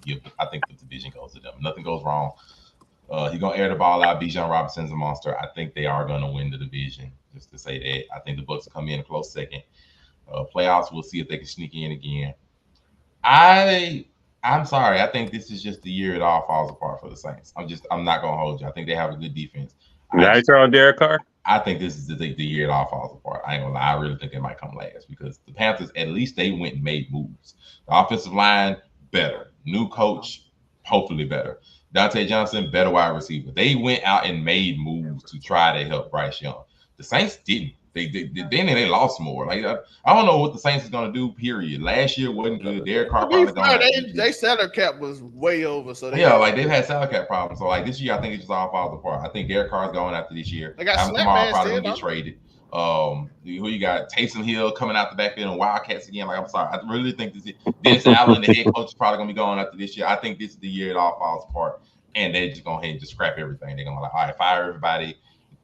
division goes to them. Nothing goes wrong. He's gonna air the ball out. Bijan Robinson's a monster. I think they are gonna win the division. Just to say that, I think the Bucks will come in a close second. Playoffs, we'll see if they can sneak in again. I'm sorry. I think this is just the year it all falls apart for the Saints. I'm not gonna hold you. I think they have a good defense. Now you turn on Derek Carr. I think this is the year it all falls apart. I ain't gonna lie. I really think they might come last because the Panthers, at least they went and made moves. The offensive line, better. New coach, hopefully better. Dante Johnson, better wide receiver. They went out and made moves to try to help Bryce Young. The Saints didn't. They lost more. Like I don't know what the Saints is gonna do. Period. Last year wasn't good. Derek Carr To be probably gonna fair, have this year. they salary cap was way over. So Yeah, like they've had salary cap problems. So like this year, I think it just all falls apart. I think Derek Carr's going after this year. They got Alvin Slap Kamara Man probably still, gonna get traded. Who you got? Taysom Hill coming out the backfield and Wildcats again. Like I'm sorry, I really think this is Dennis Allen, the head coach, is probably gonna be going after this year. I think this is the year it all falls apart, and they're just going ahead and just scrap everything. They're gonna like, all right, fire everybody,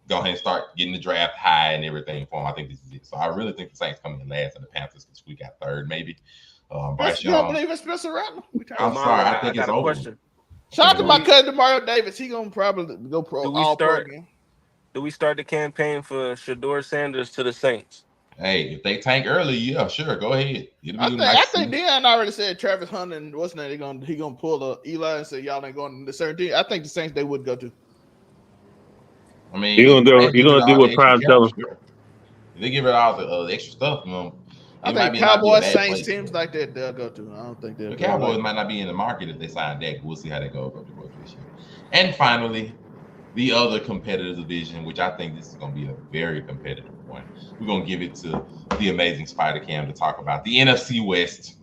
go ahead and start getting the draft high and everything for them. I think this is it. So I really think the Saints come in last, and the Panthers this week got third, maybe. Bryce you don't Young. believe in Spencer Rattler? I'm sorry, I think it's got a over. question. Shout out to my cousin Mario Davis. He gonna probably go pro. Do we All pro start? again. Do we start the campaign for Shador Sanders to the Saints? Hey, if they tank early, yeah, sure, go ahead. I think Deion already said Travis Hunter and what's name he gonna pull a Eli and say y'all ain't going to the certain team. I think the Saints they would go to. I mean, You're gonna do what Prime tells them. If they give it all the extra stuff, I think Cowboys, Saints, teams like that they'll go to. I don't think they'll. The Cowboys might not be in the market if they sign Dak. We'll see how that goes over the course of this year. And finally, the other competitive division, which I think this is going to be a very competitive one. We're going to give it to the amazing Spider Cam to talk about the NFC West.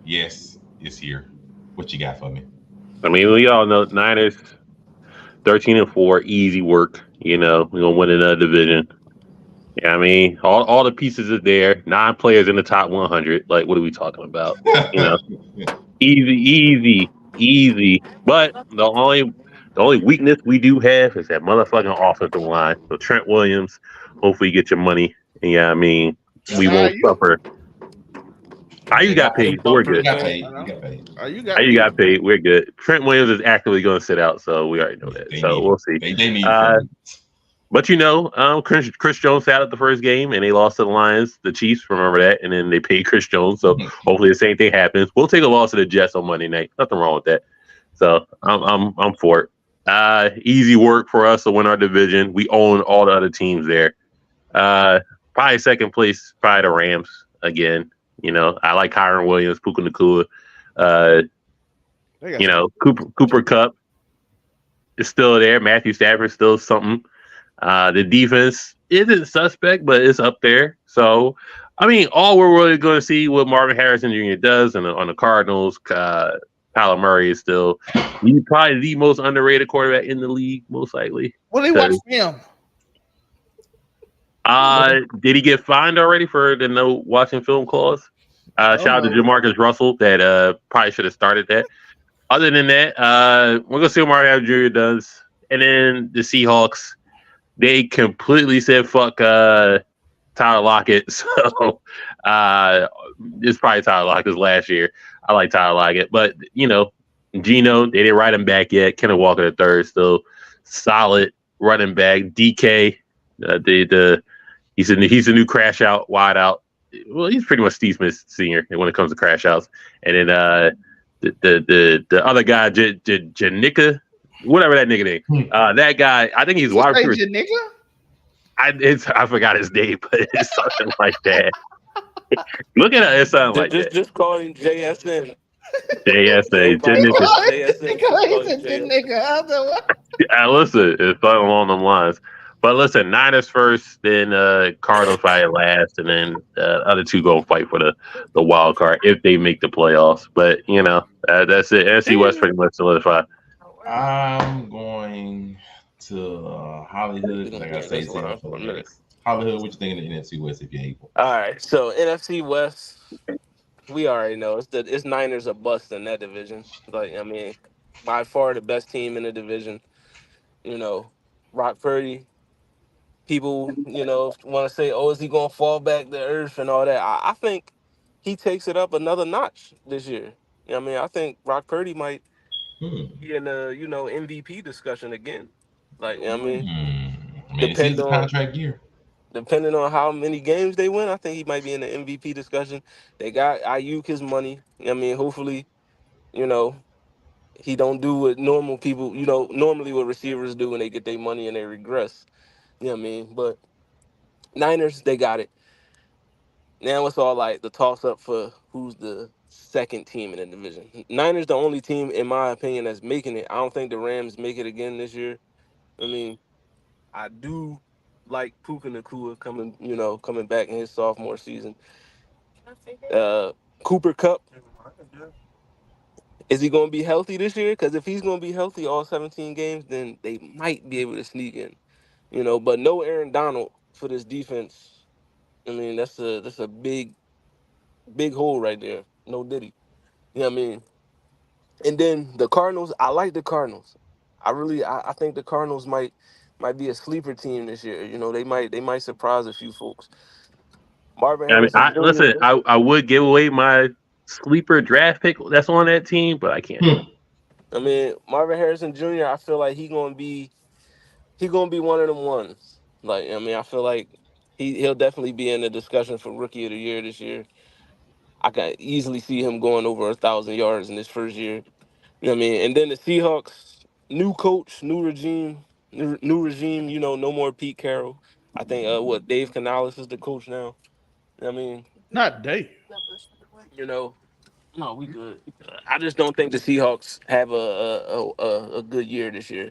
Yes, it's here. What you got for me? I mean, we all know Niners 13-4, easy work. We're gonna win another division. Yeah, I mean, all the pieces are there. 9 players in the top 100. Like, what are we talking about? Easy. But the only weakness we do have is that motherfucking offensive line. So Trent Williams, hopefully you get your money. And yeah, I mean, we won't suffer. You got paid. So we're good. You got paid. We're good. Trent Williams is actively going to sit out, so we already know that. We'll see. They need but Chris Jones sat out the first game, and they lost to the Lions, the Chiefs. Remember that, and then they paid Chris Jones. So hopefully the same thing happens. We'll take a loss to the Jets on Monday night. Nothing wrong with that. So I'm for it. Easy work for us to win our division. We own all the other teams there. Probably second place, probably the Rams again. I like Kyron Williams, Puka Nacua. Cooper Kupp is still there. Matthew Stafford still something. The defense isn't suspect, but it's up there. So, I mean, all we're really going to see what Marvin Harrison Jr. does on the Cardinals. Kyler Murray is still probably the most underrated quarterback in the league, most likely. Well, they watch him. Did he get fined already for the no watching film clause? Shout out to Jamarcus Russell that probably should have started that. Other than that, we're gonna see what Marvin Harrison Jr. does, and then the Seahawks. They completely said fuck Tyler Lockett, so it's probably Tyler Lockett's last year. I like Tyler Lockett, but Geno, they didn't write him back yet. Kenneth Walker the third, still solid running back. DK, he's a new crash out wide out. Well, he's pretty much Steve Smith Senior when it comes to crash outs. And then the other guy, Janika, whatever that nigga name. That guy, I think he's wide receiver. I forgot his name, but it's something like that. Look at it, it's something like that. Just call him JSN. JSN. Listen, it's something along them lines. But listen, Niners first, then Cardinals probably last, and then the other two go fight for the wild card if they make the playoffs. But that's it. NFC West pretty much solidified. I'm going to Hollywood. Like I say, Hollywood. What you think of the NFC West if you're able? All right, so NFC West, we already know it's Niners or bust in that division. Like, I mean, by far the best team in the division. Brock Purdy. People, want to say, oh, is he going to fall back to earth and all that? I think he takes it up another notch this year. I think Brock Purdy might be in the, MVP discussion again. Like, it's a contract year. Depending on how many games they win, I think he might be in the MVP discussion. They got Ayuk his money. Hopefully, he don't do what normal people, normally what receivers do when they get their money and they regress. But Niners, they got it. Now it's all like the toss-up for who's the second team in the division. Niners the only team, in my opinion, that's making it. I don't think the Rams make it again this year. I do like Puka Nakua coming back in his sophomore season. Cooper Cup, is he going to be healthy this year? Because if he's going to be healthy all 17 games, then they might be able to sneak in. But no Aaron Donald for this defense. I mean, that's a big hole right there. No Diddy. You know what I mean? And then the Cardinals, I like the Cardinals. I think the Cardinals might be a sleeper team this year. They might surprise a few folks. Marvin I mean, Harrison Jr. I would give away my sleeper draft pick that's on that team, but I can't. I mean, Marvin Harrison Jr. I feel like he gonna be one of them ones. Like, I mean, I feel like he'll definitely be in the discussion for Rookie of the Year this year. I can easily see him going over 1,000 yards in his first year. You know what I mean? And then the Seahawks, new coach, new regime. No more Pete Carroll. I think Dave Canales is the coach now. You know what I mean, Not Dave. you know, no, we good. I just don't think the Seahawks have a good year this year.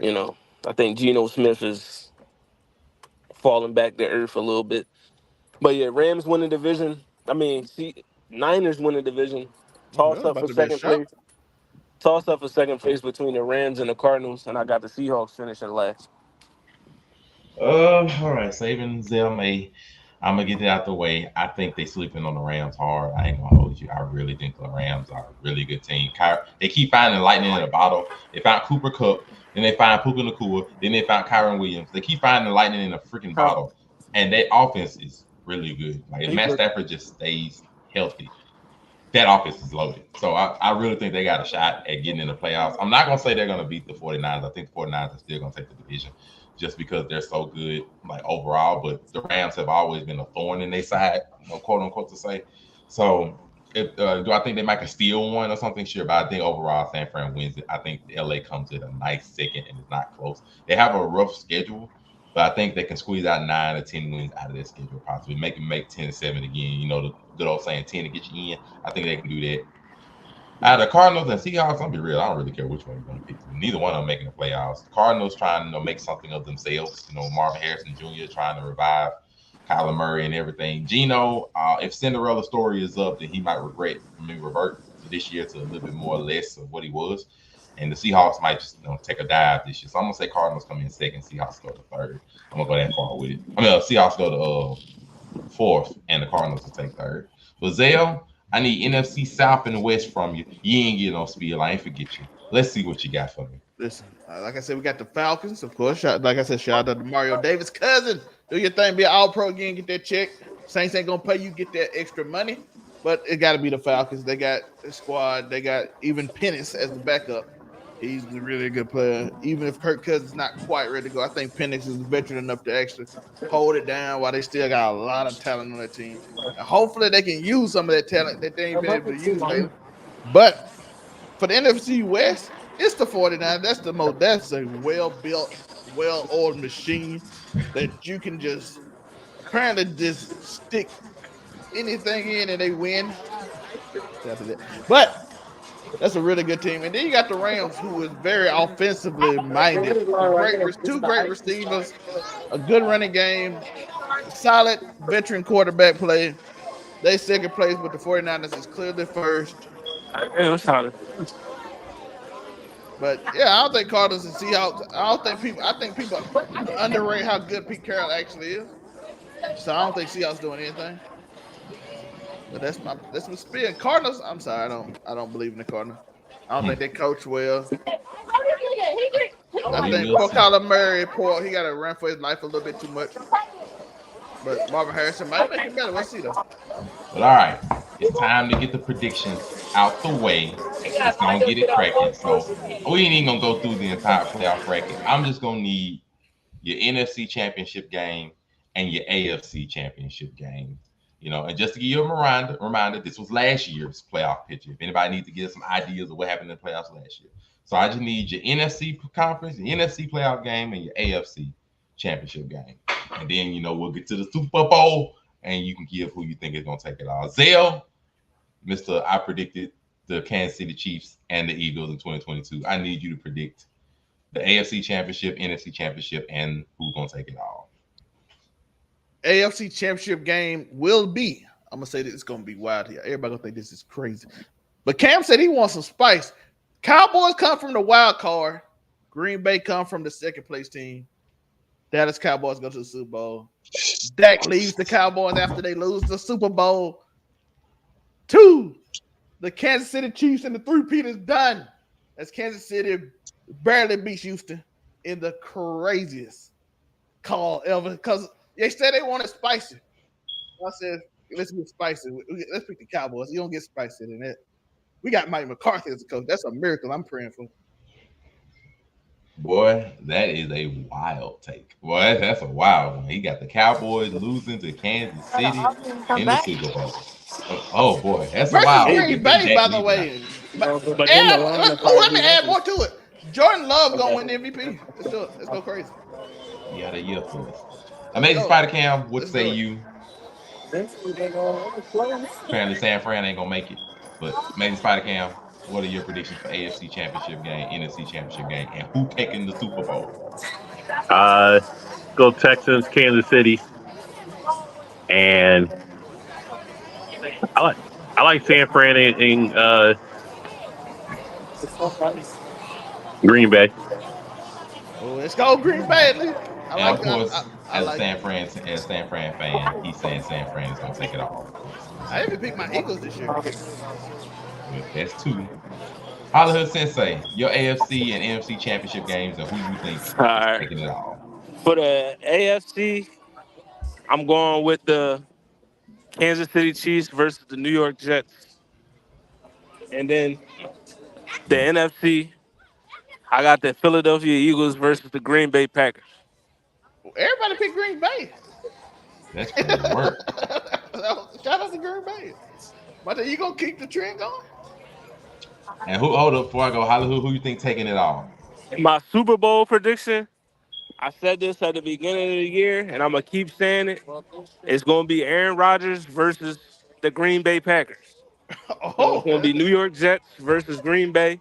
I think Geno Smith is falling back to earth a little bit. But yeah, Rams win the division. I mean, Niners win the division. Well, Toss up about for to be a second shock. place. Toss up for second place between the Rams and the Cardinals, and I got the Seahawks finishing last. All right, saving them I'm gonna get it out the way. I think they sleeping on the Rams hard. I ain't gonna hold you. I really think the Rams are a really good team. They keep finding lightning in a bottle. They found Cooper Cup, then they find Puka Nakua, then they found Kyron Williams. They keep finding lightning in a freaking bottle, and their offense is really good. Like if Matt Stafford just stays healthy, that offense is loaded. So I really think they got a shot at getting in the playoffs. I'm not going to say they're going to beat the 49ers. I think the 49ers are still going to take the division just because they're so good, like overall. But the Rams have always been a thorn in their side, quote unquote, to say. So do I think they might steal one or something? Sure. But I think overall, San Fran wins it. I think LA comes in a nice second and it's not close. They have a rough schedule, but I think they can squeeze out 9 or 10 wins out of their schedule, possibly make 10-7 again. The good old saying 10 to get you in. I think they can do that. Out of the Cardinals and Seahawks, I'll be real. I don't really care which one you're going to pick. Neither one of them making the playoffs. The Cardinals trying to make something of themselves. Marvin Harrison Jr. trying to revive Kyler Murray and everything. Geno, if Cinderella story is up, then he might revert this year to a little bit more or less of what he was. And the Seahawks might just take a dive this year. So I'm going to say Cardinals come in second, Seahawks go to third. I'm going to go that far with it. Seahawks go to fourth, and the Cardinals will take third. But Zale, I need NFC South and West from you. You ain't getting no spiel. I ain't forget you. Let's see what you got for me. Listen, like I said, we got the Falcons, of course. Shout out to Mario Davis' cousin. Do your thing, be an all-pro again, get that check. Saints ain't going to pay you, get that extra money. But it got to be the Falcons. They got the squad. They got even Penix as the backup. He's a really good player. Even if Kirk Cousins is not quite ready to go, I think Penix is veteran enough to actually hold it down while they still got a lot of talent on their team. And hopefully they can use some of that talent that they ain't been able to use lately. But for the NFC West, it's the 49ers. That's a well-built, well-oiled machine that you can just apparently just stick anything in and they win. But that's a really good team. And then you got the Rams, who is very offensively minded. Two great receivers, a good running game, solid veteran quarterback play. They second place, but the 49ers is clearly first. But yeah, I don't think Cardinals and Seahawks. I think people underrate how good Pete Carroll actually is. So I don't think Seahawks doing anything. But that's my spin. Cardinals. I'm sorry, I don't believe in the Cardinals. I don't think they coach well. I think poor Kyler Murray, he got to run for his life a little bit too much. But Marvin Harrison might make it better. We'll see though. But all right, it's time to get the predictions out the way. Let's go and get it cracking. So we ain't even gonna go through the entire playoff bracket. I'm just gonna need your NFC Championship game and your AFC Championship game. And just to give you a reminder, this was last year's playoff picture. If anybody needs to get some ideas of what happened in the playoffs last year. So I just need your NFC conference, your NFC playoff game, and your AFC championship game. And then, we'll get to the Super Bowl, and you can give who you think is going to take it all. Zale, I predicted the Kansas City Chiefs and the Eagles in 2022. I need you to predict the AFC Championship, NFC Championship, and who's going to take it all. AFC Championship game will be. I'm gonna say that it's gonna be wild here. Everybody gonna think this is crazy. But Cam said he wants some spice. Cowboys come from the wild card. Green Bay come from the second place team. Dallas Cowboys go to the Super Bowl. Dak leaves the Cowboys after they lose the Super Bowl. 2, the Kansas City Chiefs and the three-peat is done. As Kansas City barely beats Houston in the craziest call ever. Because they said they wanted spicy. I said, let's get spicy. Let's pick the Cowboys. You don't get spicier than that. We got Mike McCarthy as a coach. That's a miracle I'm praying for. Boy, that is a wild take. Boy, that's a wild one. He got the Cowboys losing to Kansas City in the Super Bowl. Oh boy, that's a wild one. Green Bay, by the way. Let me add more to it. Jordan Love gonna win the MVP. Let's do it. Let's go crazy. You got a year for us. Amazing Spider Cam, what say you? Apparently San Fran ain't gonna make it. But Amazing Spider Cam, what are your predictions for AFC Championship game, NFC Championship game, and who taking the Super Bowl? Go Texans, Kansas City, and I like San Fran and Green Bay. Oh, let's go Green Bay. Of course, as a San Fran fan, he's saying San Fran is gonna take it all. I even picked my Eagles this year. That's 2. Hollywood Sensei, your AFC and NFC championship games, and who you think is taking it all? For the AFC, I'm going with the Kansas City Chiefs versus the New York Jets. And then the NFC, I got the Philadelphia Eagles versus the Green Bay Packers. Everybody picked Green Bay. That's crazy work. Shout out to Green Bay. But you gonna keep the trend going? And hold up before I go, Hollywood, who you think taking it all? My Super Bowl prediction, I said this at the beginning of the year, and I'm gonna keep saying it. It's gonna be Aaron Rodgers versus the Green Bay Packers. So it's gonna be New York Jets versus Green Bay,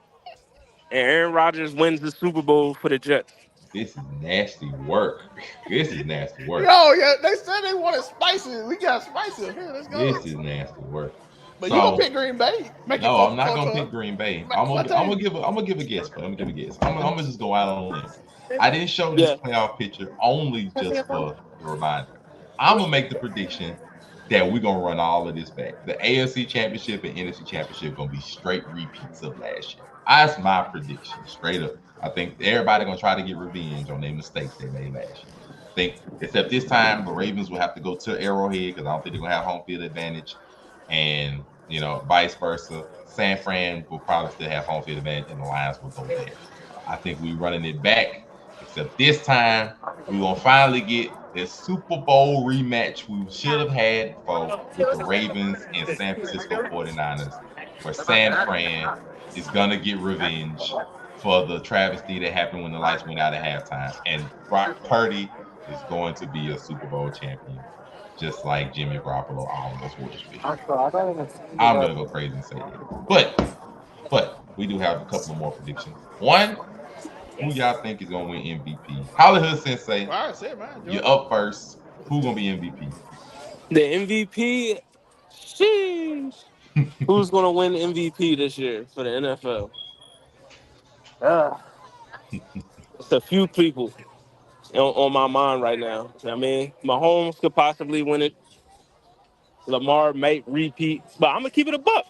and Aaron Rodgers wins the Super Bowl for the Jets. This is nasty work. This is nasty work. Yo, yeah, they said they wanted spicy. We got spicy here. Let's go. This is nasty work. But you gonna pick Green Bay? No, I'm not gonna pick Green Bay. I'm gonna give a guess. I'm gonna just go out on a limb. I didn't show this playoff picture only just for the reminder. I'm gonna make the prediction that we're gonna run all of this back. The AFC Championship and NFC Championship gonna be straight repeats of last year. That's my prediction, straight up. I think everybody gonna try to get revenge on their mistakes they made last year. Except this time the Ravens will have to go to Arrowhead because I don't think they're gonna have home field advantage, and vice versa. San Fran will probably still have home field advantage, and the Lions will go there. I think we're running it back, except this time we're gonna finally get this Super Bowl rematch we should have had with the Ravens and San Francisco 49ers, where San Fran is gonna get revenge for the travesty that happened when the lights went out at halftime. And Brock Purdy is going to be a Super Bowl champion, just like Jimmy Garoppolo almost was. I'm gonna go crazy and say that. But we do have a couple of more predictions. One, who y'all think is gonna win MVP? Hollywood Sensei, you're up first. Who gonna be MVP? The MVP, sheesh. Who's gonna win MVP this year for the NFL? It's a few people on my mind right now. I mean, Mahomes could possibly win it. Lamar might repeat, but I'm gonna keep it a buck.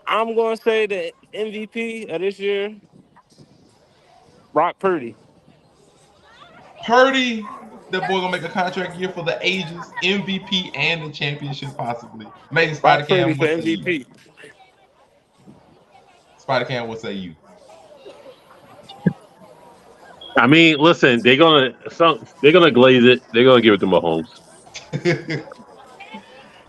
I'm gonna say the MVP of this year, Brock Purdy. Purdy, that boy gonna make a contract year for the ages, MVP and the championship possibly. Maybe Spider Cam, what say you? Spider Cam, what say you? I mean, listen, they're gonna glaze it. They're gonna give it to Mahomes.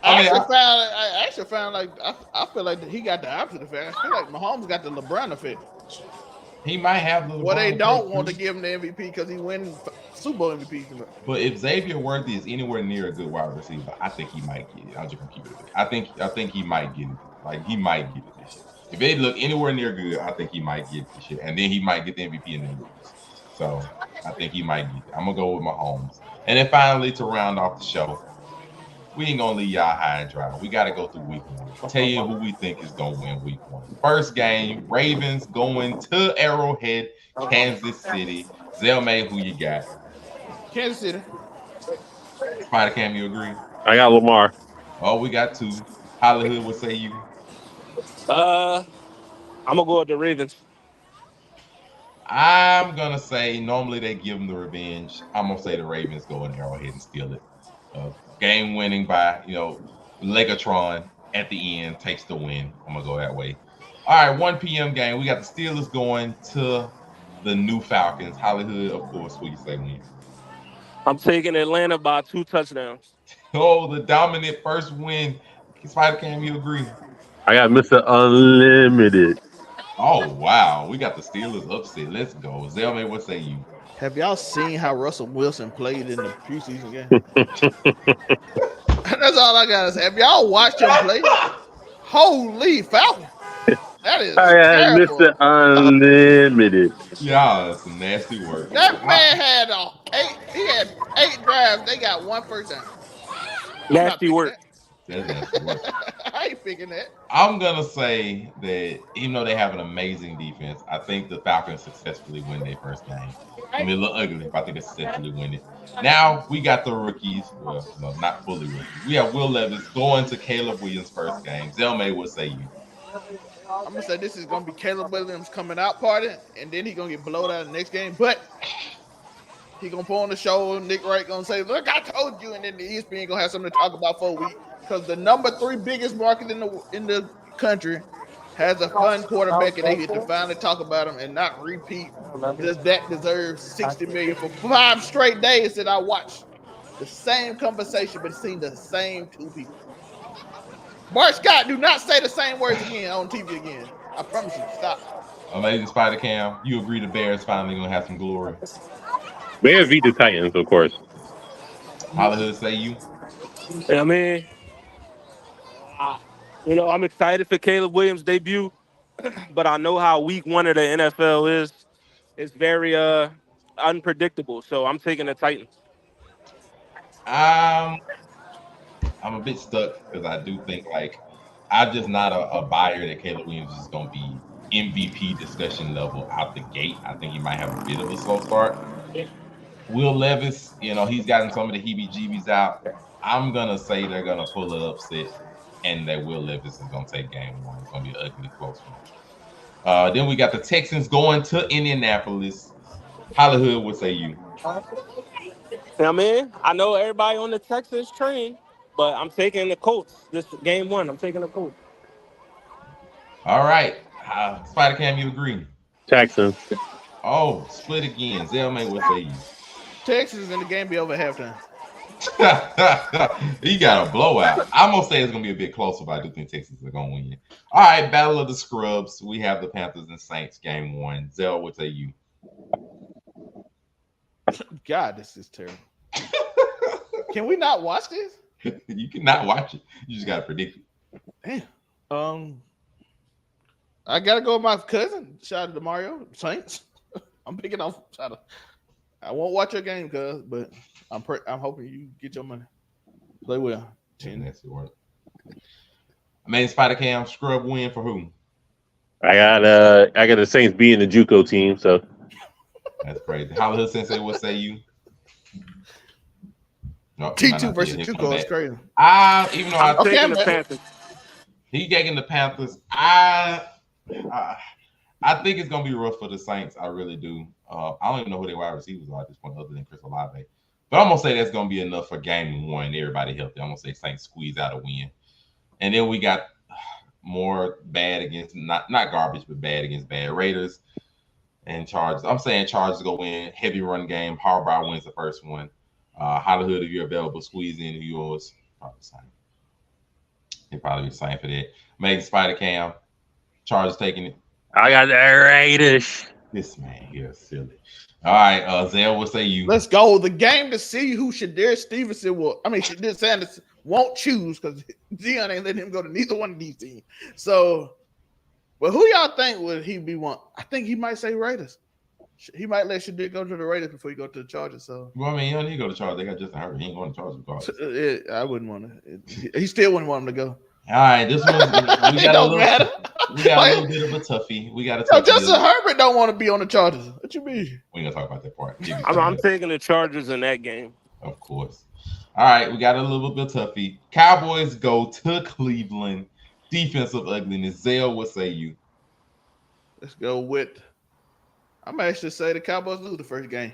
I actually found like I feel like he got the opposite effect. I feel like Mahomes got the LeBron effect. He might have the. Well, they don't want to give him the MVP because he wins Super Bowl MVP. But if Xavier Worthy is anywhere near a good wide receiver, I think he might get it. I'm just gonna keep it. I think he might get it. Like he might get it this year. If they look anywhere near good, I think he might get this year, and then he might get the MVP and then lose. So I think he might get it. I'm gonna go with Mahomes. And then finally, to round off the show, we ain't gonna leave y'all high and dry. We gotta go through week one. Tell you who we think is gonna win week one. First game, Ravens going to Arrowhead, Kansas City. Zelmay, who you got? Kansas City. Spider Cam, you agree? I got Lamar. Oh, we got two. Hollywood, what say you? I'm gonna go with the Ravens. I'm gonna say normally they give them the revenge. I'm gonna say the Ravens go in Arrowhead and steal it. Game winning by Legatron at the end takes the win. I'm gonna go that way. All right, 1 p.m. game. We got the Steelers going to the new Falcons. Hollywood, of course. Who you say wins? I'm taking Atlanta by 2 touchdowns. Oh, the dominant first win. Spider Cam, you agree? I got Mr. Unlimited. Oh wow, we got the Steelers upset. Let's go. Zelmay, what say you? Have y'all seen how Russell Wilson played in the preseason game? That's all I gotta say. Have y'all watched him play? Holy Falcon! That is I got terrible. Mr. Unlimited. Yeah, that's some nasty work. That man had he had 8 drives. They got 1 first down. Nasty work. That's nasty work. I ain't picking that. I'm gonna say that even though they have an amazing defense, I think the Falcons successfully win their first game. I mean, it look ugly, but I think they successfully win it. Now we got the rookies. Well, no, not fully rookies. We have Will Levis going to Caleb Williams' first game. Zelmay, what say you? I'm gonna say this is gonna be Caleb Williams coming out party, and then he's gonna get blowed out in the next game. But he gonna pull on the show. Nick Wright gonna say, "Look, I told you," and then the ESPN gonna have something to talk about for a week because the number 3 biggest market in the country has a fun quarterback, and they get to finally talk about him and not repeat. Does that deserve $60 million for 5 straight days that I watched the same conversation but seen the same 2 people? Bart Scott, do not say the same words again on TV again. I promise you. Stop. Amazing Spider Cam, you agree the Bears finally gonna have some glory? Bears beat the Titans, of course. Hollywood, say you? I mean, I'm excited for Caleb Williams' debut, but I know how week 1 of the NFL is. It's very unpredictable, so I'm taking the Titans. I'm a bit stuck because I do think I'm just not a buyer that Caleb Williams is gonna be MVP discussion level out the gate. I think he might have a bit of a slow start. Will Levis, he's gotten some of the heebie-jeebies out. I'm gonna say they're gonna pull an upset, and that Will Levis is gonna take game 1. It's gonna be an ugly close one. Then we got the Texans going to Indianapolis. Hollywood, what say you? I mean, I know everybody on the Texans train, but I'm taking the Colts. This game 1, I'm taking the Colts. All right, Spider Cam, you agree? Texans. Oh, split again. Zelmay, what say you? Texas in the game be over halftime. He got a blowout. I'm gonna say it's gonna be a bit closer, but I do think Texas is gonna win. All right, Battle of the Scrubs. We have the Panthers and Saints game 1. Zell, what say you? God, this is terrible. Can we not watch this? You cannot watch it. You just gotta predict it. Damn. I gotta go with my cousin. Shout out to Mario Saints. I'm picking off. I won't watch your game, cuz, but I'm hoping you get your money. Play well. 10. That's the word. I mean, Spider Cam, scrub win for who? I got the Saints being the JUCO team, so That's crazy. Hollywood Sensei, what say you? No, T2 versus JUCO is crazy. Even though I'm taking the Panthers. He taking the Panthers. I think it's gonna be rough for the Saints. I really do. I don't even know who their wide receivers are at this point, other than Chris Olave. But I'm gonna say that's gonna be enough for game 1. Everybody healthy. I'm gonna say Saints squeeze out a win. And then we got more bad against not garbage, but bad against bad Raiders and Chargers. I'm saying Chargers go win. Heavy run game. Harbaugh wins the first one. Hollywood, if you're available, squeeze in yours. Probably the same. He'll probably be the same for that. Megan Spider Cam. Chargers taking it. I got the Raiders. This man here is silly. All right, Zell, what say you? Let's go. The game to see who Shadir Sanders won't choose because Dion ain't letting him go to neither one of these teams. So, but who y'all think would he be one? I think he might say Raiders. He might let Shadid go to the Raiders before you go to the Chargers. So, Well, I mean, you don't need to go to Chargers. They got Justin Herbert. He ain't going to Chargers regardless. I wouldn't want to. He still wouldn't want him to go. All right, this one we got a little. Matter. We got a little bit of a toughie. We got a toughie. Justin Herbert don't want to be on the Chargers. What you mean? We ain't gonna talk about that part. I'm taking the Chargers in that game. Of course. All right, we got a little bit of toughie. Cowboys go to Cleveland. Defensive ugliness. Zell, what say you? Let's go with. I'm actually say the Cowboys lose the first game.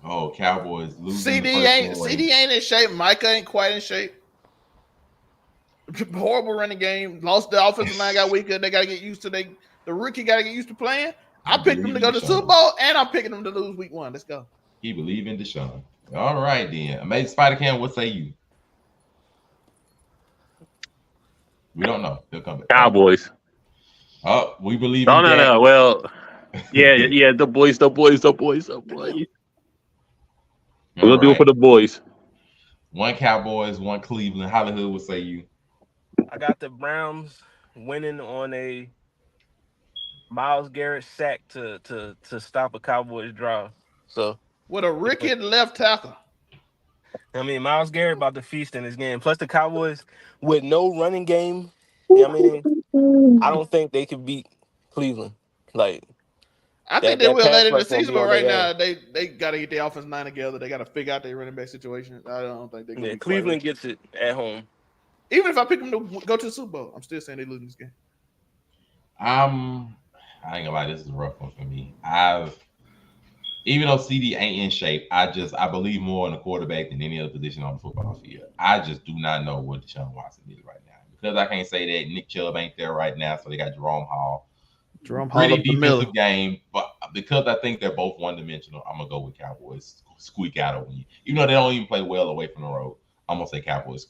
Oh, Cowboys lose. CD ain't in shape. Micah ain't quite in shape. Horrible running game. Lost the offensive line, got weaker. They got to get used to the rookie got to get used to playing. I picked them to go to the Super Bowl, and I'm picking them to lose week 1. Let's go. He believe in Deshaun. All right, then. Amazing Spider Cam, what say you? We don't know. They'll come back. Cowboys. Oh, we believe No, in no, that. no. Well, yeah. The boys. We're gonna do it for the boys. One Cowboys, one Cleveland. Hollywood would say you. I got the Browns winning on a Myles Garrett sack to stop a Cowboys drive. So with a rookie left tackle. I mean, Myles Garrett about to feast in this game. Plus the Cowboys with no running game. I mean, I don't think they could beat Cleveland. Like, I think they will later in the season, but right now they got to get the offensive line together. They got to figure out their running back situation. I don't think they can. Cleveland gets it at home. Even if I pick them to go to the Super Bowl, I'm still saying they lose this game. I ain't gonna lie, this is a rough one for me. Even though CD ain't in shape, I believe more in the quarterback than any other position on the football field. I just do not know what Deshaun Watson is right now. Because I can't say that Nick Chubb ain't there right now, so they got Jerome Hall. Pretty defensive game, but because I think they're both one-dimensional, I'm gonna go with Cowboys squeak out a win. Even though they don't even play well away from the road, I'm gonna say Cowboys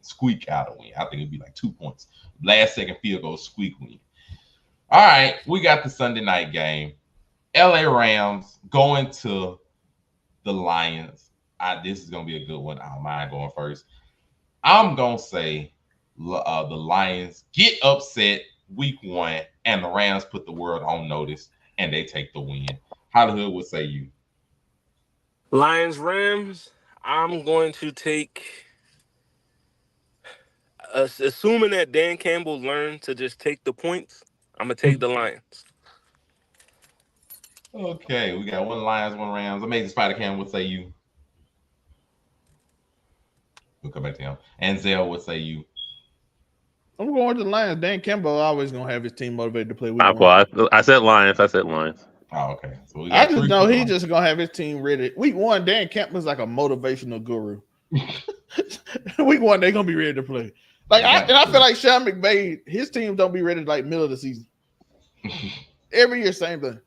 squeak out a win. I think it'd be like 2 points. Last second field goal, squeak win. All right, we got the Sunday night game. LA Rams going to the Lions. This is gonna be a good one. I don't mind going first. I'm gonna say the Lions get upset week 1, and the Rams put the world on notice, and they take the win. Hollywood would say you. Lions, Rams, I'm going to take, assuming that Dan Campbell learned to just take the points, I'm going to take the Lions. Okay, we got one Lions, one Rams. Amazing Spider Cam would say you. We'll come back to him. And Zell would say you. I'm going to the Lions. Dan Campbell always going to have his team motivated to play week 1. I said Lions. Oh, okay. So I just know he's just going to have his team ready. Week 1, Dan Campbell's like a motivational guru. Week 1, they're going to be ready to play. I feel like Sean McVay, his teams don't be ready like middle of the season. Every year, same thing.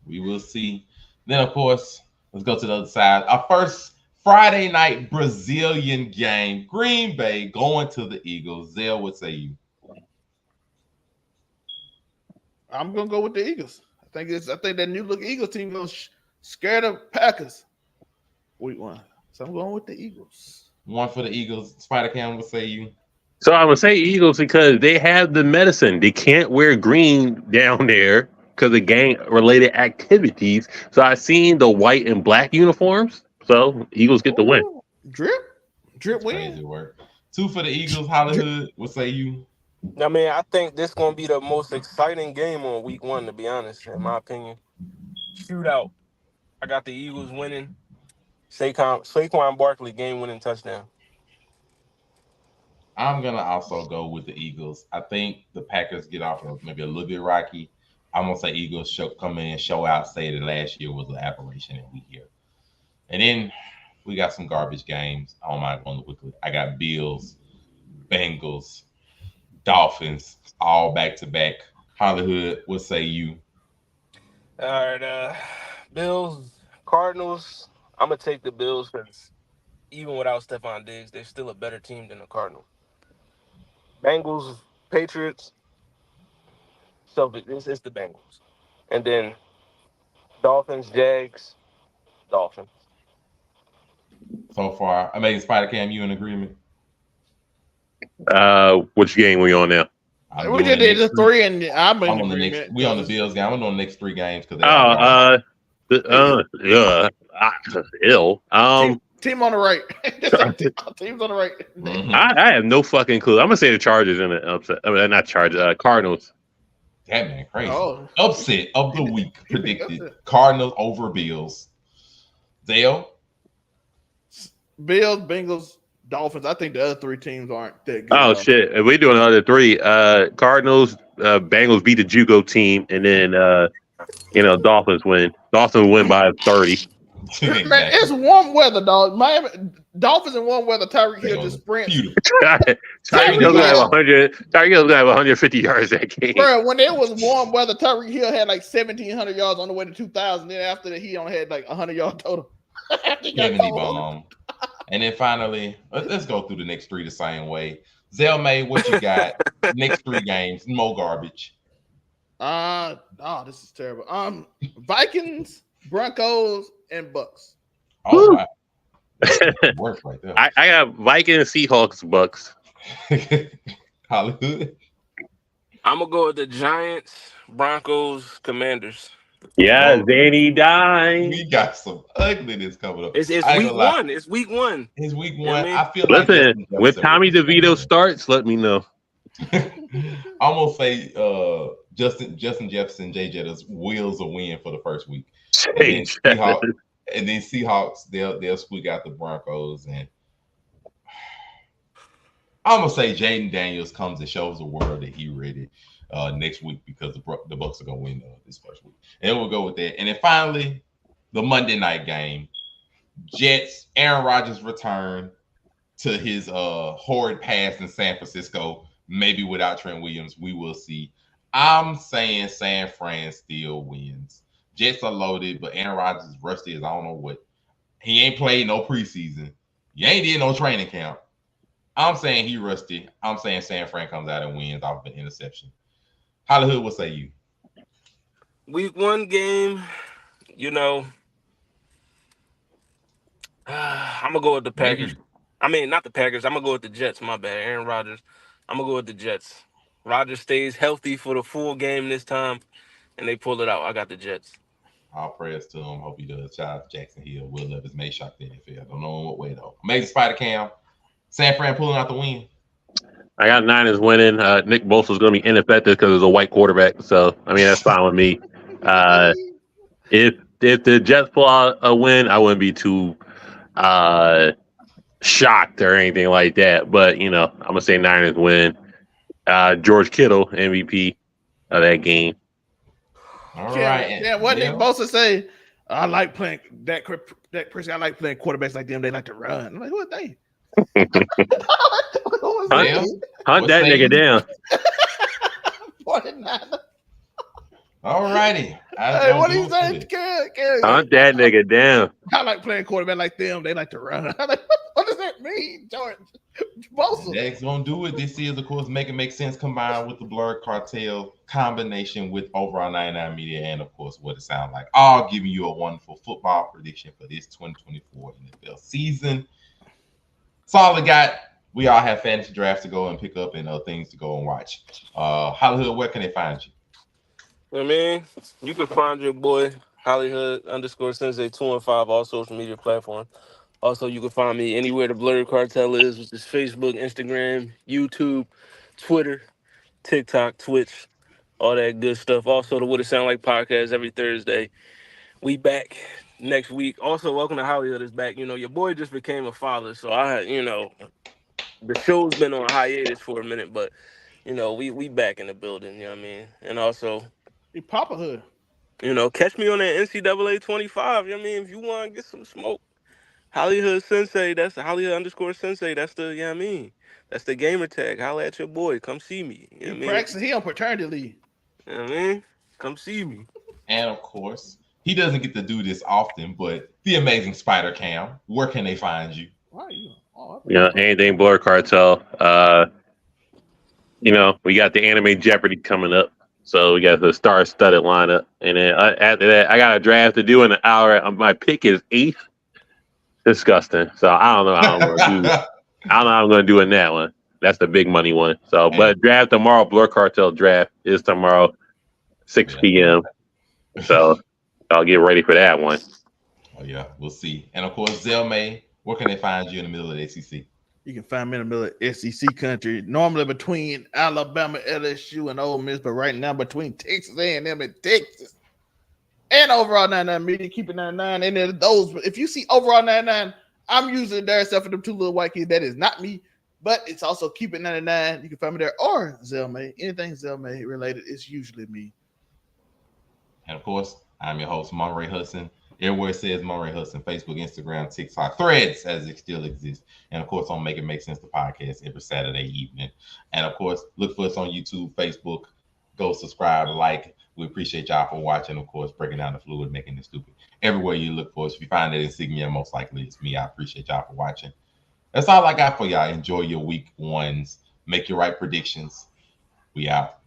We will see. Then, of course, let's go to the other side. Our first Friday night Brazilian game. Green Bay going to the Eagles. Zell would say you. I'm gonna go with the Eagles. I think that new look Eagles team gonna scare the Packers week 1. So I'm going with the Eagles. One for the Eagles. Spider Cam would say you. So I'm gonna say Eagles because they have the medicine. They can't wear green down there because of gang-related activities. So I've seen the white and black uniforms. So Eagles get the win. Drip win. Crazy work. 2 for the Eagles. Hollywood would say you. I mean, I think this is going to be the most exciting game on week 1, to be honest, in my opinion. Shootout. I got the Eagles winning. Saquon Barkley game-winning touchdown. I'm going to also go with the Eagles. I think the Packers get off maybe a little bit rocky. I'm going to say Eagles come in and show out, say that last year was an aberration and we here. And then we got some garbage games. I don't mind going quickly. I got Bills, Bengals, Dolphins, all back-to-back. Hollywood, what say you? All right, Bills, Cardinals. I'm going to take the Bills because even without Stephon Diggs, they're still a better team than the Cardinals. Bengals, Patriots, Celtics. It's the Bengals. And then Dolphins, Jags, Dolphins. So far, Amazing Spider Cam, you in agreement? Which game we on now? We just did the 3, and I'm on the next. agreement. We on the Bills game. I'm on the next 3 games because ill. Team on the right. Team's on the right. Mhm. I have no fucking clue. I'm gonna say the Chargers in the upset. I mean, not Chargers. Cardinals. That man crazy. Oh. Upset of the week predicted: Cardinals over Bills. Dale. Bills, Bengals, Dolphins. I think the other 3 teams aren't that good. Oh shit! If we do another 3, Cardinals, Bengals beat the JUCO team, and then Dolphins win. Dolphins win by 30. Man, it's warm weather, dog. Miami Dolphins in warm weather. Tyreek Hill just sprint. Tyreek Hill's gonna have 100. Tyreek Hill's gonna have 150 yards that game. Bro, when it was warm weather, Tyreek Hill had like 1,700 yards on the way to 2,000. Then after that, he only had like 100 yards total. 70 bomb. And then finally, let's go through the next 3 the same way. Zell May, what you got? Next 3 games, more garbage. This is terrible. Vikings, Broncos, and Bucks. Oh, wow. Work right there. I got Vikings, Seahawks, Bucks. Hollywood. I'm gonna go with the Giants, Broncos, Commanders. Yeah, Danny died. We got some ugliness coming up. It's week 1. It's week 1. It's week 1. You know what I mean? I feel Listen, when Tommy DeVito starts, let me know. I'm gonna say Justin Jefferson, Jay Jettas wheels a win for the first week. And then Seahawks, they'll squeak out the Broncos, and I'm gonna say Jaden Daniels comes and shows the world that he ready next week because the Bucks are gonna win this first week, and we'll go with that. And then finally, the Monday night game, Jets. Aaron Rodgers return to his horrid past in San Francisco. Maybe without Trent Williams, we will see. I'm saying San Fran still wins. Jets are loaded, but Aaron Rodgers is rusty as I don't know what. He ain't played no preseason. You ain't did no training camp. I'm saying he rusty. I'm saying San Fran comes out and wins off an interception. Hollywood, what say you? Week 1 game, I'm gonna go with the Packers. I mean, not the Packers. I'm gonna go with the Jets. My bad, Aaron Rodgers. I'm gonna go with the Jets. Rodgers stays healthy for the full game this time, and they pull it out. I got the Jets. All prayers to him. Hope he does. Shout out to Jackson Hill. Will Levis may shock the NFL. Don't know in what way though. Amazing Spider Cam. San Fran pulling out the win. I got Niners winning. Nick Bosa's going to be ineffective because it's a white quarterback. So I mean that's fine with me. If the Jets pull out a win, I wouldn't be too shocked or anything like that. But I'm gonna say Niners win. George Kittle MVP of that game. All right. Yeah, what Nick Bosa say? I like playing that person. I like playing quarterbacks like them. They like to run. I'm like, who are they? Hunt that nigga down. 49. All righty. Hey, what do you say? Hunt that nigga down. I like playing quarterback like them. They like to run. I'm like, what does that mean, George? Bosa. That's gonna do it. This is, of course, Make Sense combined with the Blurred Cartel combination with Overall 99 Media, and of course, what it sounds like. All giving you a wonderful football prediction for this 2024 NFL season. That's all we got. We all have fantasy drafts to go and pick up and things to go and watch. Hollywood, where can they find you? I mean, you can find your boy Hollywood_Sensei 215 all social media platforms. Also, you can find me anywhere the Blurred Cartel is, which is Facebook, Instagram, YouTube, Twitter, TikTok, Twitch, all that good stuff. Also, the What It Sound Like podcast every Thursday. We back next week. Also, welcome to Hollywood is back. Your boy just became a father, so the show's been on hiatus for a minute, but we back in the building. You know what I mean? And also, Papa Hood. Catch me on that NCAA 25. You know what I mean? If you want to get some smoke. Hollywood Sensei, that's the Hollywood_Sensei. That's the, you know what I mean? That's the gamer tag. Holla at your boy. Come see me. You know what I mean? He on paternity leave. You know what I mean? Come see me. And of course, he doesn't get to do this often, but the amazing Spider Cam, where can they find you? Why are you? Anything Blurred Cartel. We got the Anime Jeopardy coming up. So we got the star-studded lineup. And then after that, I got a draft to do in an hour. My pick is 8th. Disgusting. So I don't know how I'm going to do. I don't know how I'm going to do in that one. That's the big money one. So, but draft tomorrow. Blur Cartel draft is tomorrow, 6 p.m. So, I'll get ready for that one. Oh yeah, we'll see. And of course, Zelmay, where can they find you in the middle of the SEC? You can find me in the middle of SEC country, normally between Alabama, LSU, and Ole Miss, but right now between Texas A&M and Texas. And Overall 99 Media, keep it 99. And then those, if you see Overall 99, I'm usually there except for them two little white kids. That is not me, but it's also Keep It 99. You can find me there, or Zelmay. Anything Zelmay related is usually me. And of course, I'm your host, Monray Hudson. Everywhere it says Monray Hudson, Facebook, Instagram, TikTok, Threads, as it still exists. And of course, on Make It Make Sense, the podcast every Saturday evening. And of course, look for us on YouTube, Facebook. Go subscribe, like. We appreciate y'all for watching, of course, breaking down the fluid, making it stupid. Everywhere you look for us, if you find that insignia, most likely it's me. I appreciate y'all for watching. That's all I got for y'all. Enjoy your week ones. Make your right predictions. We out.